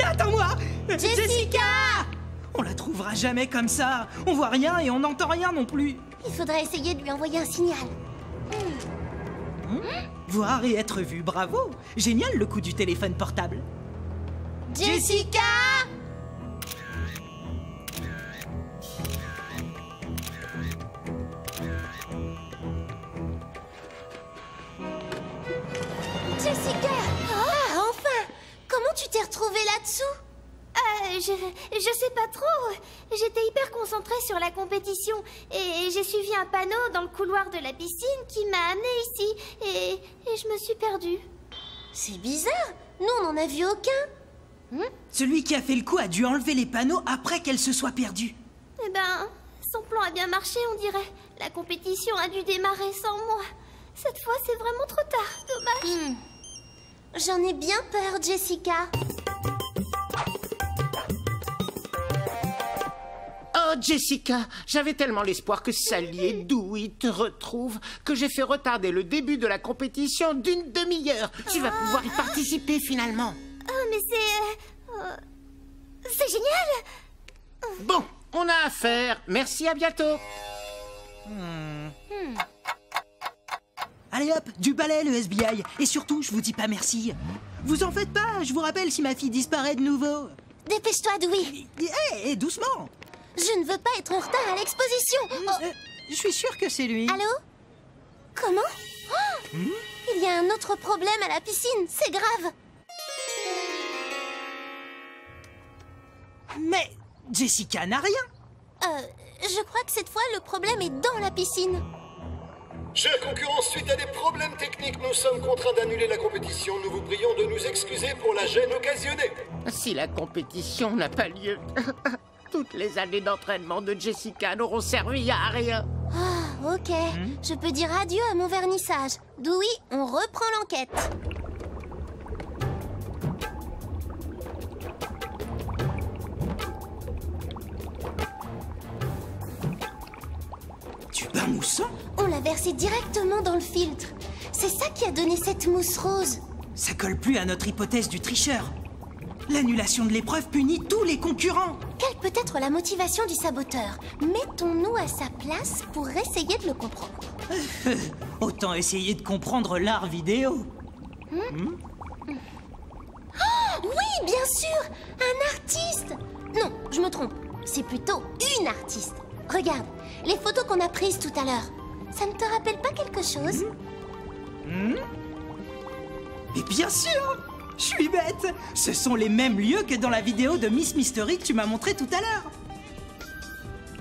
Attends-moi! Jessica! On la trouvera jamais comme ça. On voit rien et on n'entend rien non plus. Il faudra essayer de lui envoyer un signal. Voir et être vu, bravo. Génial le coup du téléphone portable. Jessica! Jessica! Ah, enfin! Comment tu t'es retrouvée là-dessous? Je sais pas trop. J'étais hyper concentrée sur la compétition et j'ai suivi un panneau dans le couloir de la piscine qui m'a amenée ici et je me suis perdue. C'est bizarre. Nous, on n'en a vu aucun. Celui qui a fait le coup a dû enlever les panneaux après qu'elle se soit perdue. Eh ben, son plan a bien marché, on dirait. La compétition a dû démarrer sans moi. Cette fois, c'est vraiment trop tard. Dommage. J'en ai bien peur, Jessica. Oh, Jessica, j'avais tellement l'espoir que Sally et Dewey te retrouvent que j'ai fait retarder le début de la compétition d'une demi-heure. Tu vas pouvoir y participer finalement. Mais c'est génial. Bon, on a affaire. Merci, à bientôt. Allez hop, du balai le FBI. Et surtout, je vous dis pas merci. Vous en faites pas, je vous rappelle si ma fille disparaît de nouveau. Dépêche-toi, Dewey. Hé, doucement. Je ne veux pas être en retard à l'exposition. Je suis sûr que c'est lui. Allô? Comment? Il y a un autre problème à la piscine, c'est grave. Mais Jessica n'a rien. Je crois que cette fois, le problème est dans la piscine. Chers concurrents, suite à des problèmes techniques nous sommes contraints d'annuler la compétition. Nous vous prions de nous excuser pour la gêne occasionnée. Si la compétition n'a pas lieu, toutes les années d'entraînement de Jessica n'auront servi à rien. Ah, ok. Je peux dire adieu à mon vernissage. Dewey, on reprend l'enquête. Du bain moussant? On l'a versé directement dans le filtre. C'est ça qui a donné cette mousse rose. Ça colle plus à notre hypothèse du tricheur. L'annulation de l'épreuve punit tous les concurrents. Quelle peut être la motivation du saboteur? Mettons-nous à sa place pour essayer de le comprendre. Autant essayer de comprendre l'art vidéo. Oh, oui, bien sûr! Un artiste! Non, je me trompe. C'est plutôt une artiste. Regarde, les photos qu'on a prises tout à l'heure. Ça ne te rappelle pas quelque chose? Mais bien sûr! Je suis bête! Ce sont les mêmes lieux que dans la vidéo de Miss Mystery que tu m'as montré tout à l'heure.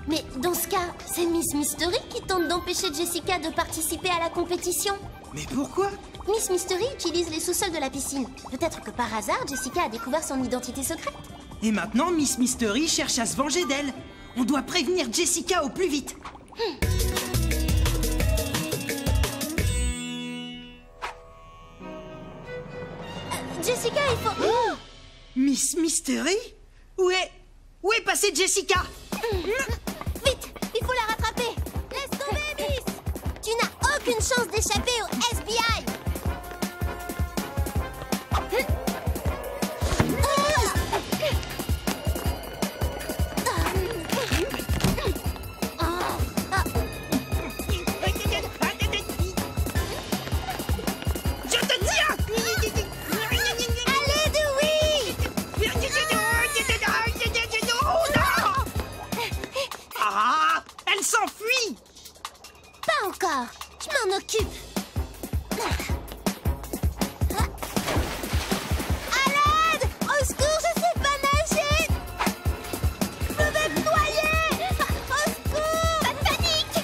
Mais dans ce cas, c'est Miss Mystery qui tente d'empêcher Jessica de participer à la compétition. Mais pourquoi? Miss Mystery utilise les sous-sols de la piscine. Peut-être que par hasard, Jessica a découvert son identité secrète. Et maintenant, Miss Mystery cherche à se venger d'elle. On doit prévenir Jessica au plus vite. Jessica, il faut... Oh, Miss Mystery? Où est passée Jessica? Vite, il faut la rattraper. Laisse tomber, Miss. Tu n'as aucune chance d'échapper au FBI. Elle s'enfuit! Pas encore. Je m'en occupe. À l'aide! Au secours, je sais pas nager! Je vais me noyer! Au secours! Pas de panique!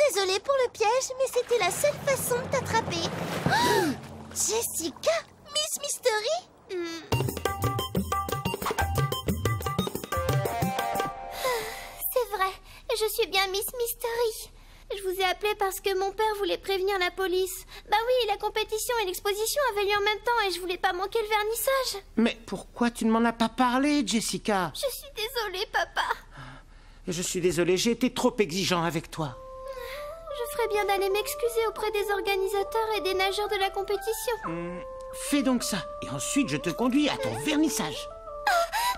Désolée pour le piège, mais c'était la seule façon de t'attraper. Oh, Jessica? Miss Mystery? C'est vrai, je suis bien Miss Mystery. Je vous ai appelé parce que mon père voulait prévenir la police. Bah oui, la compétition et l'exposition avaient lieu en même temps et je voulais pas manquer le vernissage. Mais pourquoi tu ne m'en as pas parlé, Jessica? Je suis désolée, papa. Je suis désolé, j'ai été trop exigeant avec toi. Je ferais bien d'aller m'excuser auprès des organisateurs et des nageurs de la compétition. Fais donc ça, et ensuite je te conduis à ton vernissage.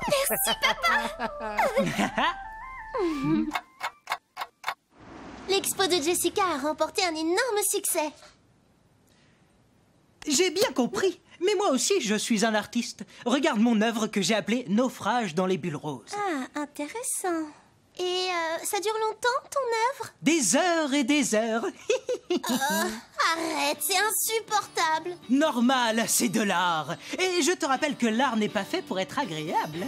Merci, papa. L'expo de Jessica a remporté un énorme succès. J'ai bien compris. Mais moi aussi, je suis un artiste. Regarde mon œuvre que j'ai appelée Naufrage dans les bulles roses. Ah, intéressant. Et ça dure longtemps, ton œuvre? Des heures et des heures. Arrête, c'est insupportable. Normal, c'est de l'art. Et je te rappelle que l'art n'est pas fait pour être agréable.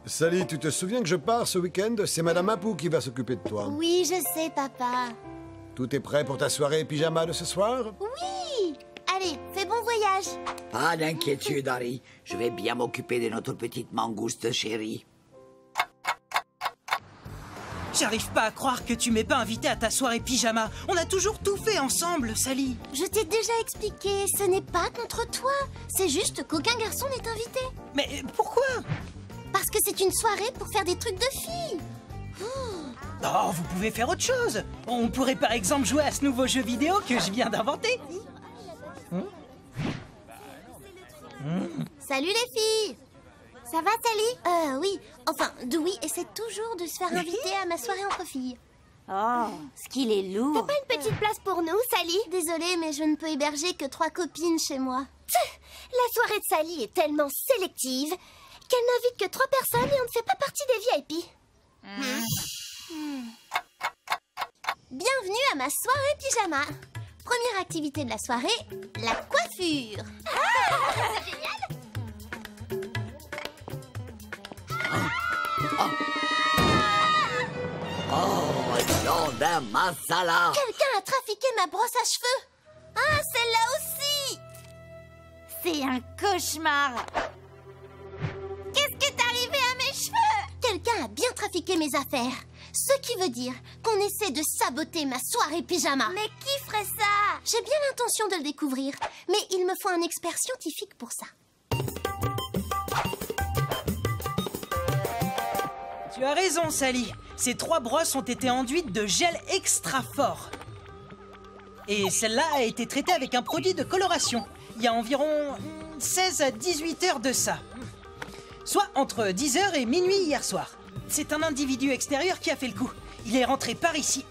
Sally, tu te souviens que je pars ce week-end? C'est Madame Apu qui va s'occuper de toi. Oui, je sais, papa. Tout est prêt pour ta soirée pyjama de ce soir? Oui! Allez, fais bon voyage. Pas d'inquiétude, Harry. Je vais bien m'occuper de notre petite mangouste chérie. J'arrive pas à croire que tu m'aies pas invité à ta soirée pyjama. On a toujours tout fait ensemble, Sally. Je t'ai déjà expliqué, ce n'est pas contre toi. C'est juste qu'aucun garçon n'est invité. Mais pourquoi? Parce que c'est une soirée pour faire des trucs de filles. Oh, vous pouvez faire autre chose. On pourrait par exemple jouer à ce nouveau jeu vidéo que je viens d'inventer. Salut les filles. Ça va, Sally? Oui. Enfin, Dewey essaie toujours de se faire inviter à ma soirée entre filles. Oh, ce qu'il est lourd. T'as pas une petite place pour nous, Sally? Désolée, mais je ne peux héberger que 3 copines chez moi. La soirée de Sally est tellement sélective qu'elle n'invite que 3 personnes et on ne fait pas partie des VIP. Bienvenue à ma soirée pyjama. Première activité de la soirée, la coiffure. C'est génial. Oh, nom d'un masala! Quelqu'un a trafiqué ma brosse à cheveux. Ah, celle-là aussi. C'est un cauchemar. Qu'est-ce qui est arrivé à mes cheveux? Quelqu'un a bien trafiqué mes affaires. Ce qui veut dire qu'on essaie de saboter ma soirée pyjama. Mais qui ferait ça? J'ai bien l'intention de le découvrir, mais il me faut un expert scientifique pour ça. Tu as raison, Sally. Ces 3 brosses ont été enduites de gel extra fort. Et celle-là a été traitée avec un produit de coloration. Il y a environ 16 à 18 heures de ça. Soit entre 10h et minuit hier soir. C'est un individu extérieur qui a fait le coup. Il est rentré par ici.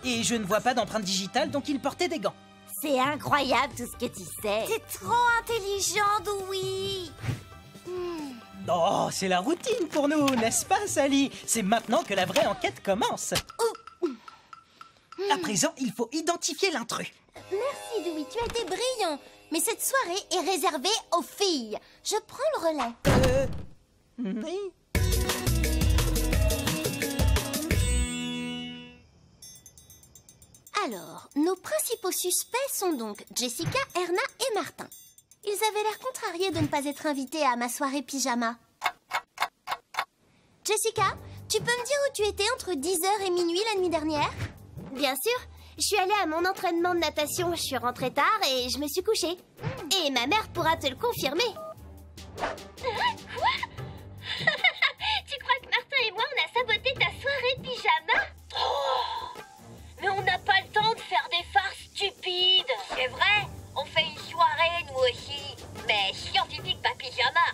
Et je ne vois pas d'empreinte digitale, donc il portait des gants. C'est incroyable tout ce que tu sais. T'es trop intelligent, Dewey. Oh, c'est la routine pour nous, n'est-ce pas, Sally? C'est maintenant que la vraie enquête commence. À présent, il faut identifier l'intrus. Merci, Dewey, tu as été brillant. Mais cette soirée est réservée aux filles. Je prends le relais. Oui. Alors, nos principaux suspects sont donc Jessica, Erna et Martin. Ils avaient l'air contrariés de ne pas être invités à ma soirée pyjama. Jessica, tu peux me dire où tu étais entre 10h et minuit la nuit dernière? Bien sûr. Je suis allée à mon entraînement de natation. Je suis rentrée tard et je me suis couchée. Et ma mère pourra te le confirmer. Quoi? Tu crois que Martin et moi, on a saboté ta soirée pyjama? Oh, mais on n'a pas le temps de faire des farces stupides. C'est vrai, on fait une soirée, nous aussi. Mais scientifique, pas pyjama.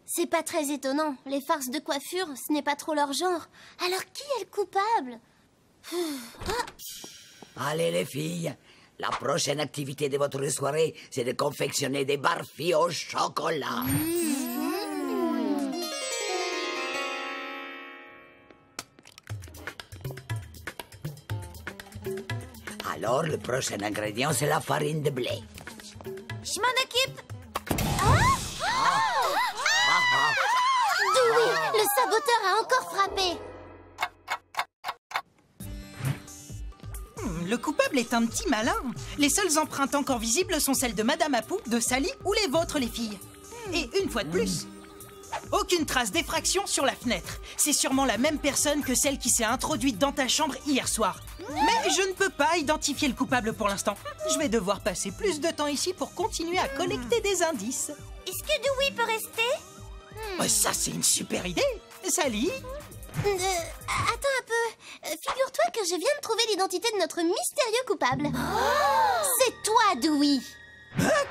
C'est pas très étonnant. Les farces de coiffure, ce n'est pas trop leur genre. Alors qui est le coupable? Allez les filles, la prochaine activité de votre soirée, c'est de confectionner des barfis au chocolat. Alors, le prochain ingrédient, c'est la farine de blé. Je m'en occupe. Dewey, le saboteur a encore frappé. Le coupable est un petit malin. Les seules empreintes encore visibles sont celles de Madame Apu, de Sally ou les vôtres, les filles. Et une fois de plus, aucune trace d'effraction sur la fenêtre. C'est sûrement la même personne que celle qui s'est introduite dans ta chambre hier soir. Mais je ne peux pas identifier le coupable pour l'instant. Je vais devoir passer plus de temps ici pour continuer à collecter des indices. Est-ce que Dewey peut rester? Ça, c'est une super idée. Sally? Attends un peu. Figure-toi que je viens de trouver l'identité de notre mystérieux coupable. C'est toi, Dewey.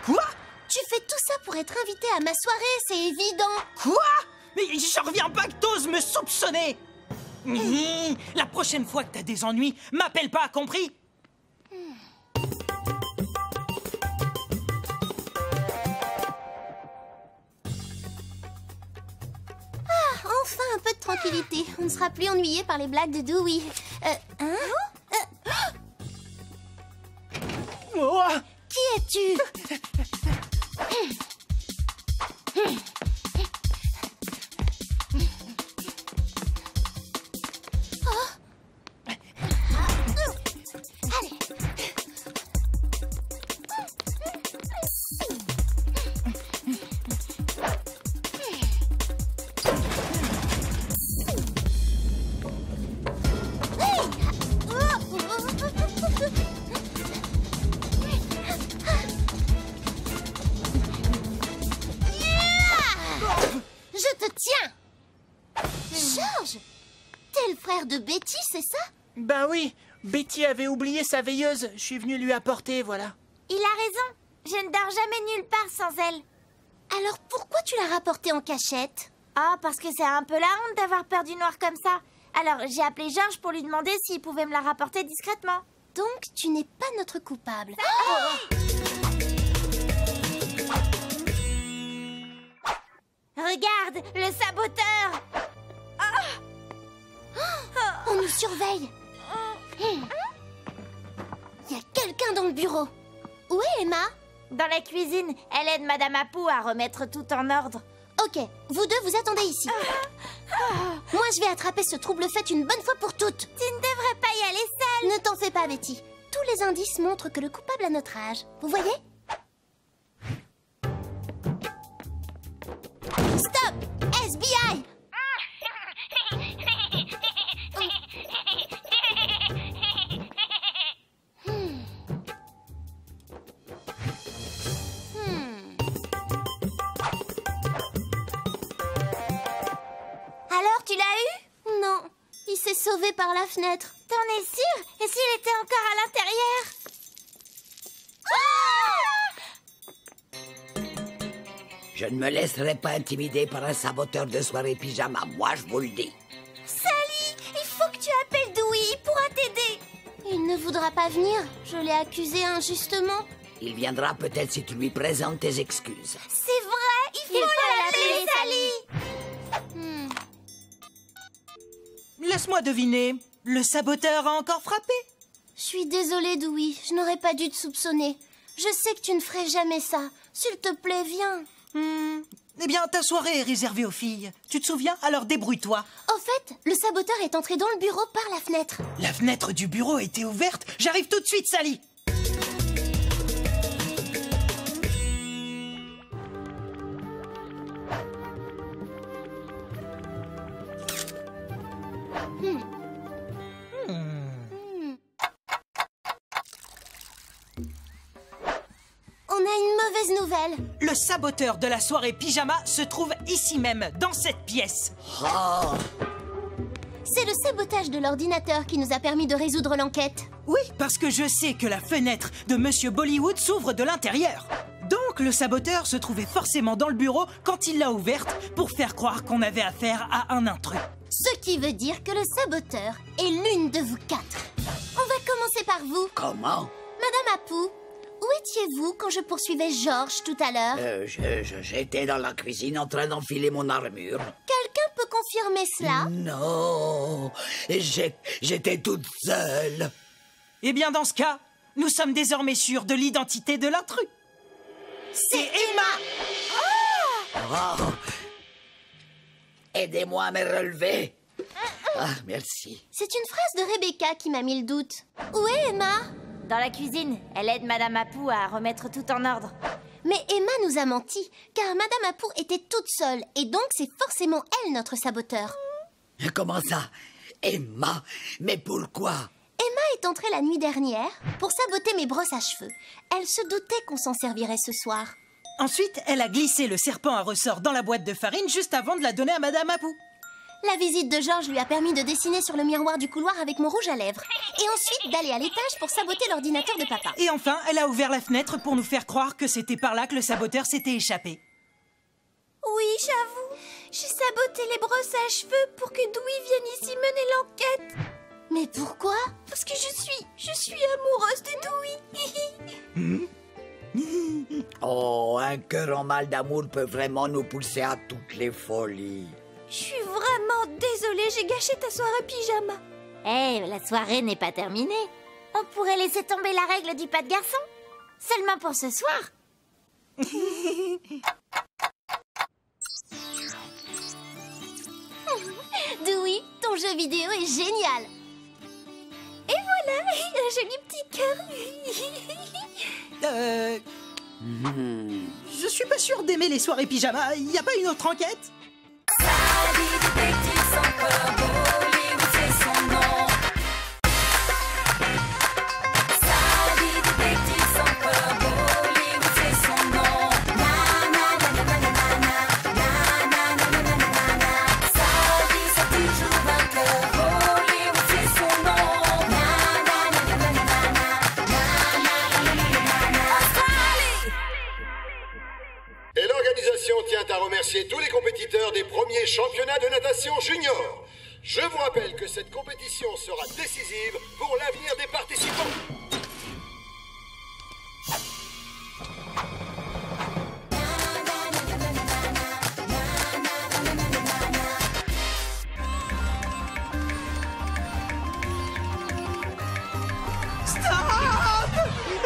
Quoi? Tu fais tout ça pour être invité à ma soirée, c'est évident. Quoi? Mais je reviens pas que t'oses me soupçonner. La prochaine fois que t'as des ennuis, m'appelle pas, compris? Enfin un peu de tranquillité. On ne sera plus ennuyé par les blagues de Dewey. Qui es-tu? T'es le frère de Betty, c'est ça? Ben oui, Betty avait oublié sa veilleuse. Je suis venu lui apporter, voilà. Il a raison. Je ne dors jamais nulle part sans elle. Alors pourquoi tu l'as rapportée en cachette? Ah, parce que c'est un peu la honte d'avoir peur du noir comme ça. Alors, j'ai appelé Georges pour lui demander s'il pouvait me la rapporter discrètement. Donc, tu n'es pas notre coupable. Regarde, le saboteur! On nous surveille. Il y a quelqu'un dans le bureau. Où est Emma? Dans la cuisine, elle aide Madame Apu à remettre tout en ordre. Ok, vous deux, vous attendez ici. Moi, je vais attraper ce trouble-fête une bonne fois pour toutes. Tu ne devrais pas y aller seule. Ne t'en fais pas, Betty. Tous les indices montrent que le coupable a notre âge. Vous voyez? Stop! SBI! Alors, tu l'as eu? Non, il s'est sauvé par la fenêtre. T'en es sûre? Et s'il était encore à l'intérieur? Je ne me laisserai pas intimider par un saboteur de soirée pyjama, moi je vous le dis. Sally, il faut que tu appelles Dewey, il pourra t'aider. Il ne voudra pas venir, je l'ai accusé injustement. Il viendra peut-être si tu lui présentes tes excuses. C'est vrai, il faut l'appeler, Sally. Laisse-moi deviner, le saboteur a encore frappé? Je suis désolée, Dewey, je n'aurais pas dû te soupçonner. Je sais que tu ne ferais jamais ça. S'il te plaît, viens. Eh bien, ta soirée est réservée aux filles. Tu te souviens? Alors débrouille-toi. Au fait, le saboteur est entré dans le bureau par la fenêtre. La fenêtre du bureau était ouverte. J'arrive tout de suite, Sally. On a une mauvaise nouvelle. Le saboteur de la soirée pyjama se trouve ici même, dans cette pièce. C'est le sabotage de l'ordinateur qui nous a permis de résoudre l'enquête. Oui, parce que je sais que la fenêtre de Monsieur Bollywood s'ouvre de l'intérieur. Donc le saboteur se trouvait forcément dans le bureau quand il l'a ouverte pour faire croire qu'on avait affaire à un intrus. Ce qui veut dire que le saboteur est l'une de vous quatre. On va commencer par vous. Comment? Madame Apu, où étiez-vous quand je poursuivais Georges tout à l'heure? J'étais dans la cuisine en train d'enfiler mon armure. Quelqu'un peut confirmer cela? Non, j'étais toute seule. Eh bien, dans ce cas, nous sommes désormais sûrs de l'identité de l'intrus. C'est Emma! Oh. Aidez-moi à me relever. Ah, merci. C'est une phrase de Rebecca qui m'a mis le doute. Où est Emma? Dans la cuisine, elle aide Madame Apu à remettre tout en ordre. Mais Emma nous a menti, car Madame Apu était toute seule, et donc c'est forcément elle notre saboteur. Comment ça? Emma? Mais pourquoi? Emma est entrée la nuit dernière pour saboter mes brosses à cheveux. Elle se doutait qu'on s'en servirait ce soir. Ensuite, elle a glissé le serpent à ressort dans la boîte de farine juste avant de la donner à Madame Apu. La visite de Georges lui a permis de dessiner sur le miroir du couloir avec mon rouge à lèvres. Et ensuite d'aller à l'étage pour saboter l'ordinateur de papa. Et enfin, elle a ouvert la fenêtre pour nous faire croire que c'était par là que le saboteur s'était échappé. Oui, j'avoue. J'ai saboté les brosses à cheveux pour que Dewey vienne ici mener l'enquête. Mais pourquoi? Parce que je suis amoureuse de Dewey. Oh, un cœur en mal d'amour peut vraiment nous pousser à toutes les folies. Je suis vraiment désolée, j'ai gâché ta soirée pyjama. La soirée n'est pas terminée. On pourrait laisser tomber la règle du pas de garçon. Seulement pour ce soir. Dewey, ton jeu vidéo est génial. Et voilà, un joli petit cœur. Je suis pas sûre d'aimer les soirées pyjama. Y a pas une autre enquête? Sally détective sans peur, Bollywood c'est son nom. Sally détective sans peur, Bollywood c'est son nom. Na na na na na na na na na na na na na na. Sally c'est toujours vainqueur. championnat de natation junior. Je vous rappelle que cette compétition sera décisive pour l'avenir des participants.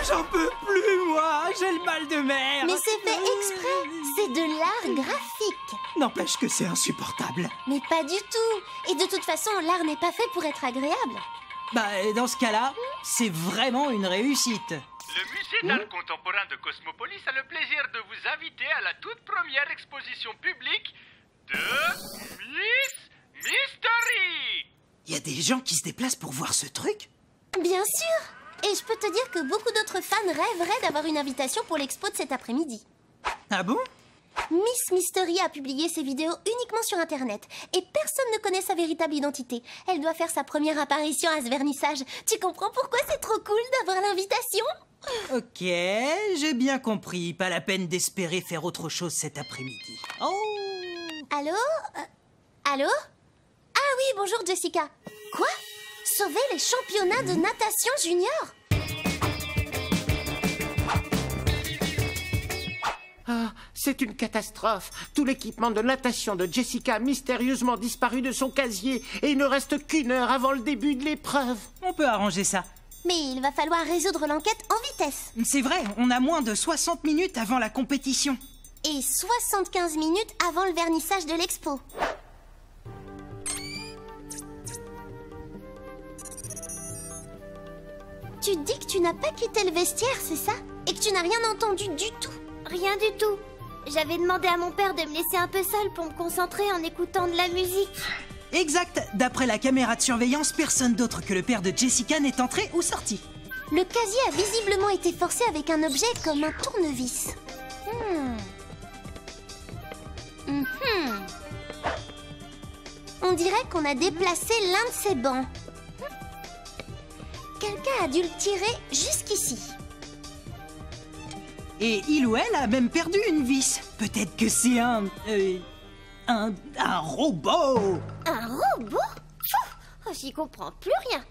J'en peux plus, moi. J'ai le mal de mer. Mais c'est fait exprès. C'est de l'art graphique. N'empêche que c'est insupportable. Mais pas du tout. Et de toute façon, l'art n'est pas fait pour être agréable. Bah, dans ce cas-là, c'est vraiment une réussite. Le musée d'art contemporain de Cosmopolis a le plaisir de vous inviter à la toute première exposition publique de Miss Mystery. Il y a des gens qui se déplacent pour voir ce truc? Bien sûr. Et je peux te dire que beaucoup d'autres fans rêveraient d'avoir une invitation pour l'expo de cet après-midi. Ah bon? Miss Mystery a publié ses vidéos uniquement sur Internet et personne ne connaît sa véritable identité. Elle doit faire sa première apparition à ce vernissage. Tu comprends pourquoi c'est trop cool d'avoir l'invitation? Ok, j'ai bien compris. Pas la peine d'espérer faire autre chose cet après-midi. Oh! Allô? Allô? Ah oui, bonjour Jessica. Quoi? Sauver les championnats de natation junior? Ah, c'est une catastrophe. Tout l'équipement de natation de Jessica a mystérieusement disparu de son casier et il ne reste qu'une heure avant le début de l'épreuve. On peut arranger ça. Mais il va falloir résoudre l'enquête en vitesse. C'est vrai, on a moins de 60 minutes avant la compétition. Et 75 minutes avant le vernissage de l'expo. Tu dis que tu n'as pas quitté le vestiaire, c'est ça? Et que tu n'as rien entendu du tout? Rien du tout. J'avais demandé à mon père de me laisser un peu seule pour me concentrer en écoutant de la musique. Exact. D'après la caméra de surveillance, personne d'autre que le père de Jessica n'est entré ou sorti. Le casier a visiblement été forcé avec un objet comme un tournevis. On dirait qu'on a déplacé l'un de ses bancs. Quelqu'un a dû le tirer jusqu'ici. Et il ou elle a même perdu une vis. Peut-être que c'est un robot. Un robot? Oh, j'y comprends plus rien.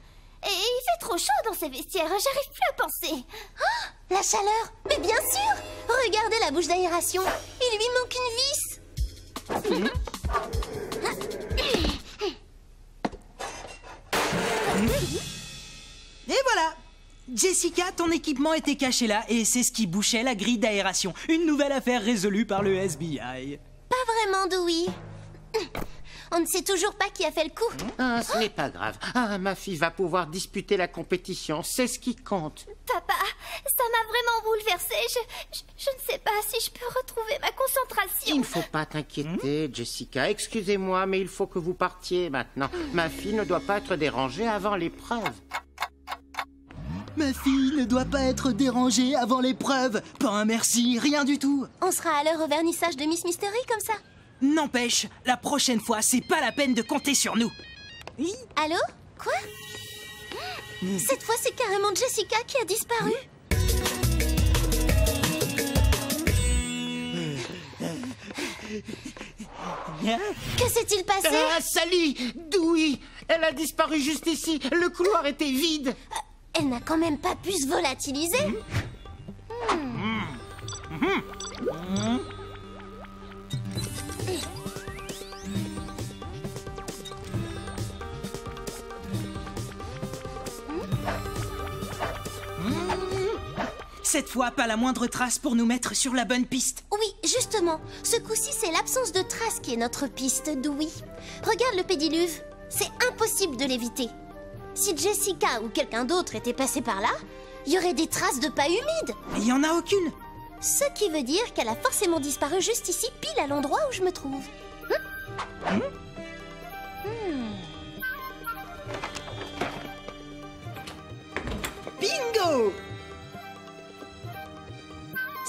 Et il fait trop chaud dans ces vestiaires, j'arrive plus à penser. Oh, la chaleur! Mais bien sûr! Regardez la bouche d'aération. Il lui manque une vis. Et voilà! Jessica, ton équipement était caché là et c'est ce qui bouchait la grille d'aération. Une nouvelle affaire résolue par le FBI. Pas vraiment, Dewey. On ne sait toujours pas qui a fait le coup. Ah, ce n'est pas grave. Ah, ma fille va pouvoir disputer la compétition. C'est ce qui compte. Papa, ça m'a vraiment bouleversée. Je ne sais pas si je peux retrouver ma concentration. Il ne faut pas t'inquiéter, Jessica. Excusez-moi, mais il faut que vous partiez maintenant. Ma fille ne doit pas être dérangée avant l'épreuve. Ma fille ne doit pas être dérangée avant l'épreuve. Pas un merci, rien du tout. On sera à l'heure au vernissage de Miss Mystery comme ça. N'empêche, la prochaine fois, c'est pas la peine de compter sur nous. Oui. Allô? Quoi? Cette fois, c'est carrément Jessica qui a disparu. Que s'est-il passé? Ah, Sally! Dewey! Elle a disparu juste ici. Le couloir était vide. Elle n'a quand même pas pu se volatiliser. Cette fois, pas la moindre trace pour nous mettre sur la bonne piste. Oui, justement. Ce coup-ci, c'est l'absence de traces qui est notre piste, Dewey. Regarde le pédiluve. C'est impossible de l'éviter. Si Jessica ou quelqu'un d'autre était passé par là, il y aurait des traces de pas humides. Mais il n'y en a aucune. Ce qui veut dire qu'elle a forcément disparu juste ici, pile à l'endroit où je me trouve. Bingo!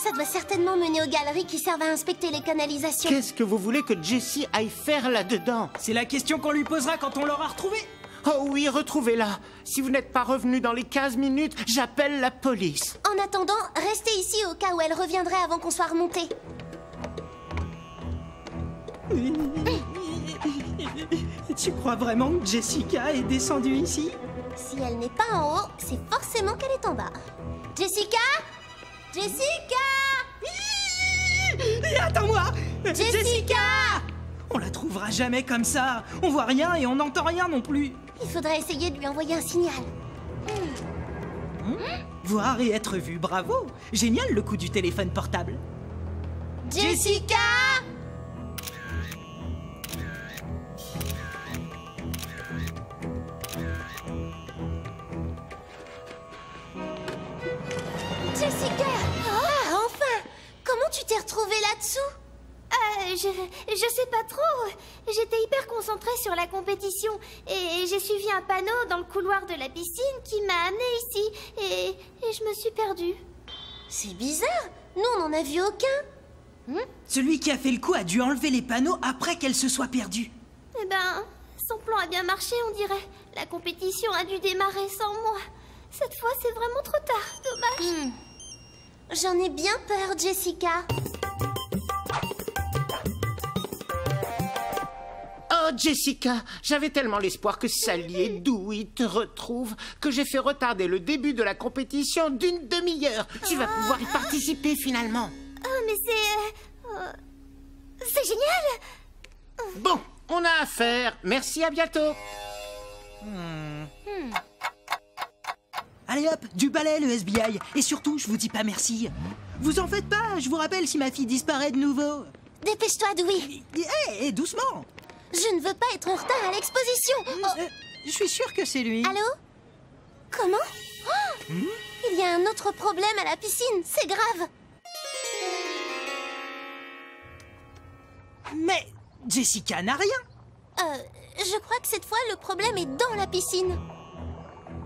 Ça doit certainement mener aux galeries qui servent à inspecter les canalisations. Qu'est-ce que vous voulez que Jessie aille faire là-dedans? C'est la question qu'on lui posera quand on l'aura retrouvée. Oh oui, retrouvez-la. Si vous n'êtes pas revenu dans les 15 minutes, j'appelle la police. En attendant, restez ici au cas où elle reviendrait avant qu'on soit remonté. Tu crois vraiment que Jessica est descendue ici? Si elle n'est pas en haut, c'est forcément qu'elle est en bas. Jessica? Jessica? Attends-moi! Jessica! On la trouvera jamais comme ça. On voit rien et on n'entend rien non plus. Il faudra essayer de lui envoyer un signal. Voir et être vu, bravo. Génial le coup du téléphone portable. Jessica! Jessica! Ah, enfin! Comment tu t'es retrouvée là-dessous? Je sais pas trop. J'étais hyper concentrée sur la compétition et j'ai suivi un panneau dans le couloir de la piscine qui m'a amenée ici et je me suis perdue. C'est bizarre. Nous, on n'en a vu aucun. Celui qui a fait le coup a dû enlever les panneaux après qu'elle se soit perdue. Eh ben, son plan a bien marché, on dirait. La compétition a dû démarrer sans moi. Cette fois, c'est vraiment trop tard. Dommage. J'en ai bien peur, Jessica. Oh, Jessica, j'avais tellement l'espoir que Sally et Dewey te retrouvent que j'ai fait retarder le début de la compétition d'une demi-heure. Tu vas pouvoir y participer finalement. Oh, mais c'est génial. Bon, on a affaire. Merci, à bientôt. Allez hop, du balai le FBI. Et surtout, je vous dis pas merci. Vous en faites pas, je vous rappelle si ma fille disparaît de nouveau. Dépêche-toi, Dewey. Hé, doucement. Je ne veux pas être en retard à l'exposition. Je suis sûr que c'est lui. Allô? Comment? Il y a un autre problème à la piscine, c'est grave. Mais Jessica n'a rien. Je crois que cette fois, le problème est dans la piscine.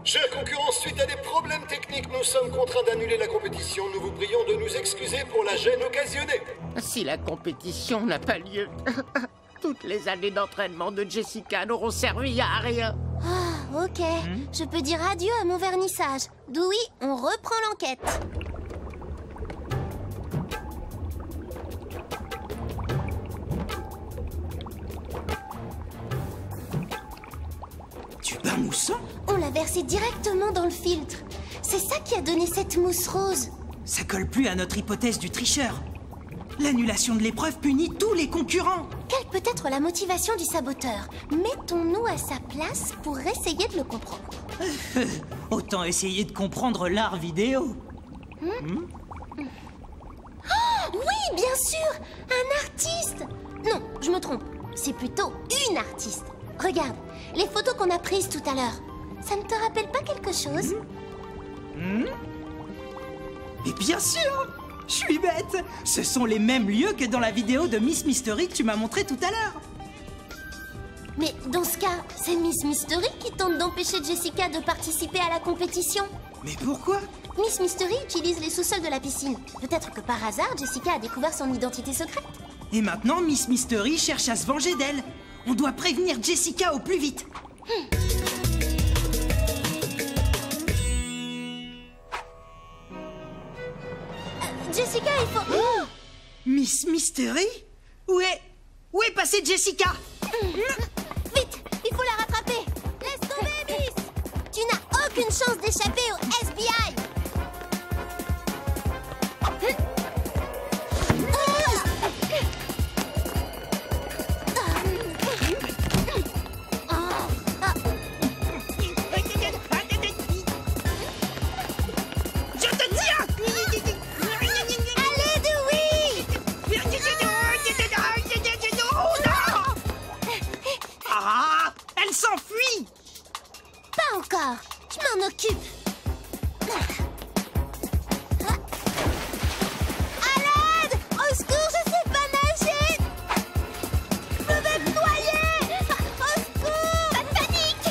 Chers concurrents, suite à des problèmes techniques, nous sommes contraints d'annuler la compétition. Nous vous prions de nous excuser pour la gêne occasionnée. Si la compétition n'a pas lieu, toutes les années d'entraînement de Jessica n'auront servi à rien. Ah, ok. Je peux dire adieu à mon vernissage. Dewey, on reprend l'enquête. Du bain moussant? On l'a versé directement dans le filtre. C'est ça qui a donné cette mousse rose. Ça colle plus à notre hypothèse du tricheur. L'annulation de l'épreuve punit tous les concurrents. Quelle peut être la motivation du saboteur? Mettons-nous à sa place pour essayer de le comprendre. Autant essayer de comprendre l'art vidéo. Oh, oui, bien sûr! Un artiste! Non, je me trompe. C'est plutôt une artiste. Regarde, les photos qu'on a prises tout à l'heure. Ça ne te rappelle pas quelque chose? Mais bien sûr! Je suis bête! Ce sont les mêmes lieux que dans la vidéo de Miss Mystery que tu m'as montré tout à l'heure. Mais dans ce cas, c'est Miss Mystery qui tente d'empêcher Jessica de participer à la compétition. Mais pourquoi? Miss Mystery utilise les sous-sols de la piscine. Peut-être que par hasard, Jessica a découvert son identité secrète. Et maintenant, Miss Mystery cherche à se venger d'elle. On doit prévenir Jessica au plus vite. Jessica, il faut... Miss Mystery? Où est passée Jessica? Vite, il faut la rattraper. Laisse tomber, Miss. Tu n'as aucune chance d'échapper au FBI. S'enfuit! Pas encore. Je m'en occupe. À l'aide! Au secours, je sais pas nager! Je vais me noyer! Au secours! Pas de panique!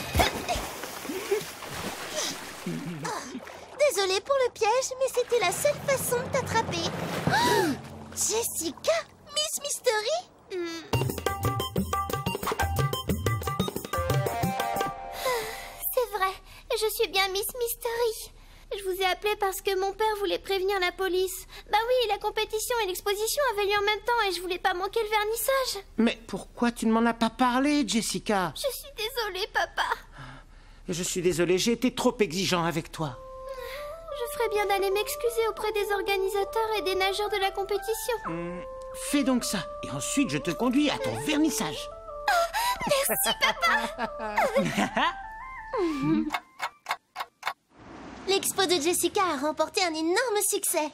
Désolée pour le piège, mais c'était la seule façon de t'attraper. Jessica? Miss Mystery? C'est vrai, je suis bien Miss Mystery. Je vous ai appelé parce que mon père voulait prévenir la police. Bah oui, la compétition et l'exposition avaient lieu en même temps et je voulais pas manquer le vernissage. Mais pourquoi tu ne m'en as pas parlé, Jessica? Je suis désolée, papa. Je suis désolé, j'ai été trop exigeant avec toi. Je ferais bien d'aller m'excuser auprès des organisateurs et des nageurs de la compétition. Fais donc ça, et ensuite je te conduis à ton vernissage. Merci, papa. L'expo de Jessica a remporté un énorme succès.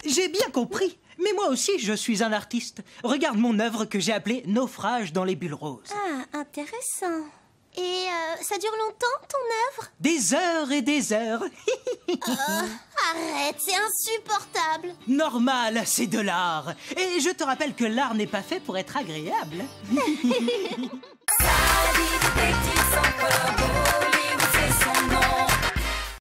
J'ai bien compris. Mais moi aussi, je suis un artiste. Regarde mon œuvre que j'ai appelée Naufrage dans les bulles roses. Ah, intéressant. Et ça dure longtemps, ton œuvre? Des heures et des heures. Arrête, c'est insupportable. Normal, c'est de l'art. Et je te rappelle que l'art n'est pas fait pour être agréable. Ça dit des petits sans corbeau.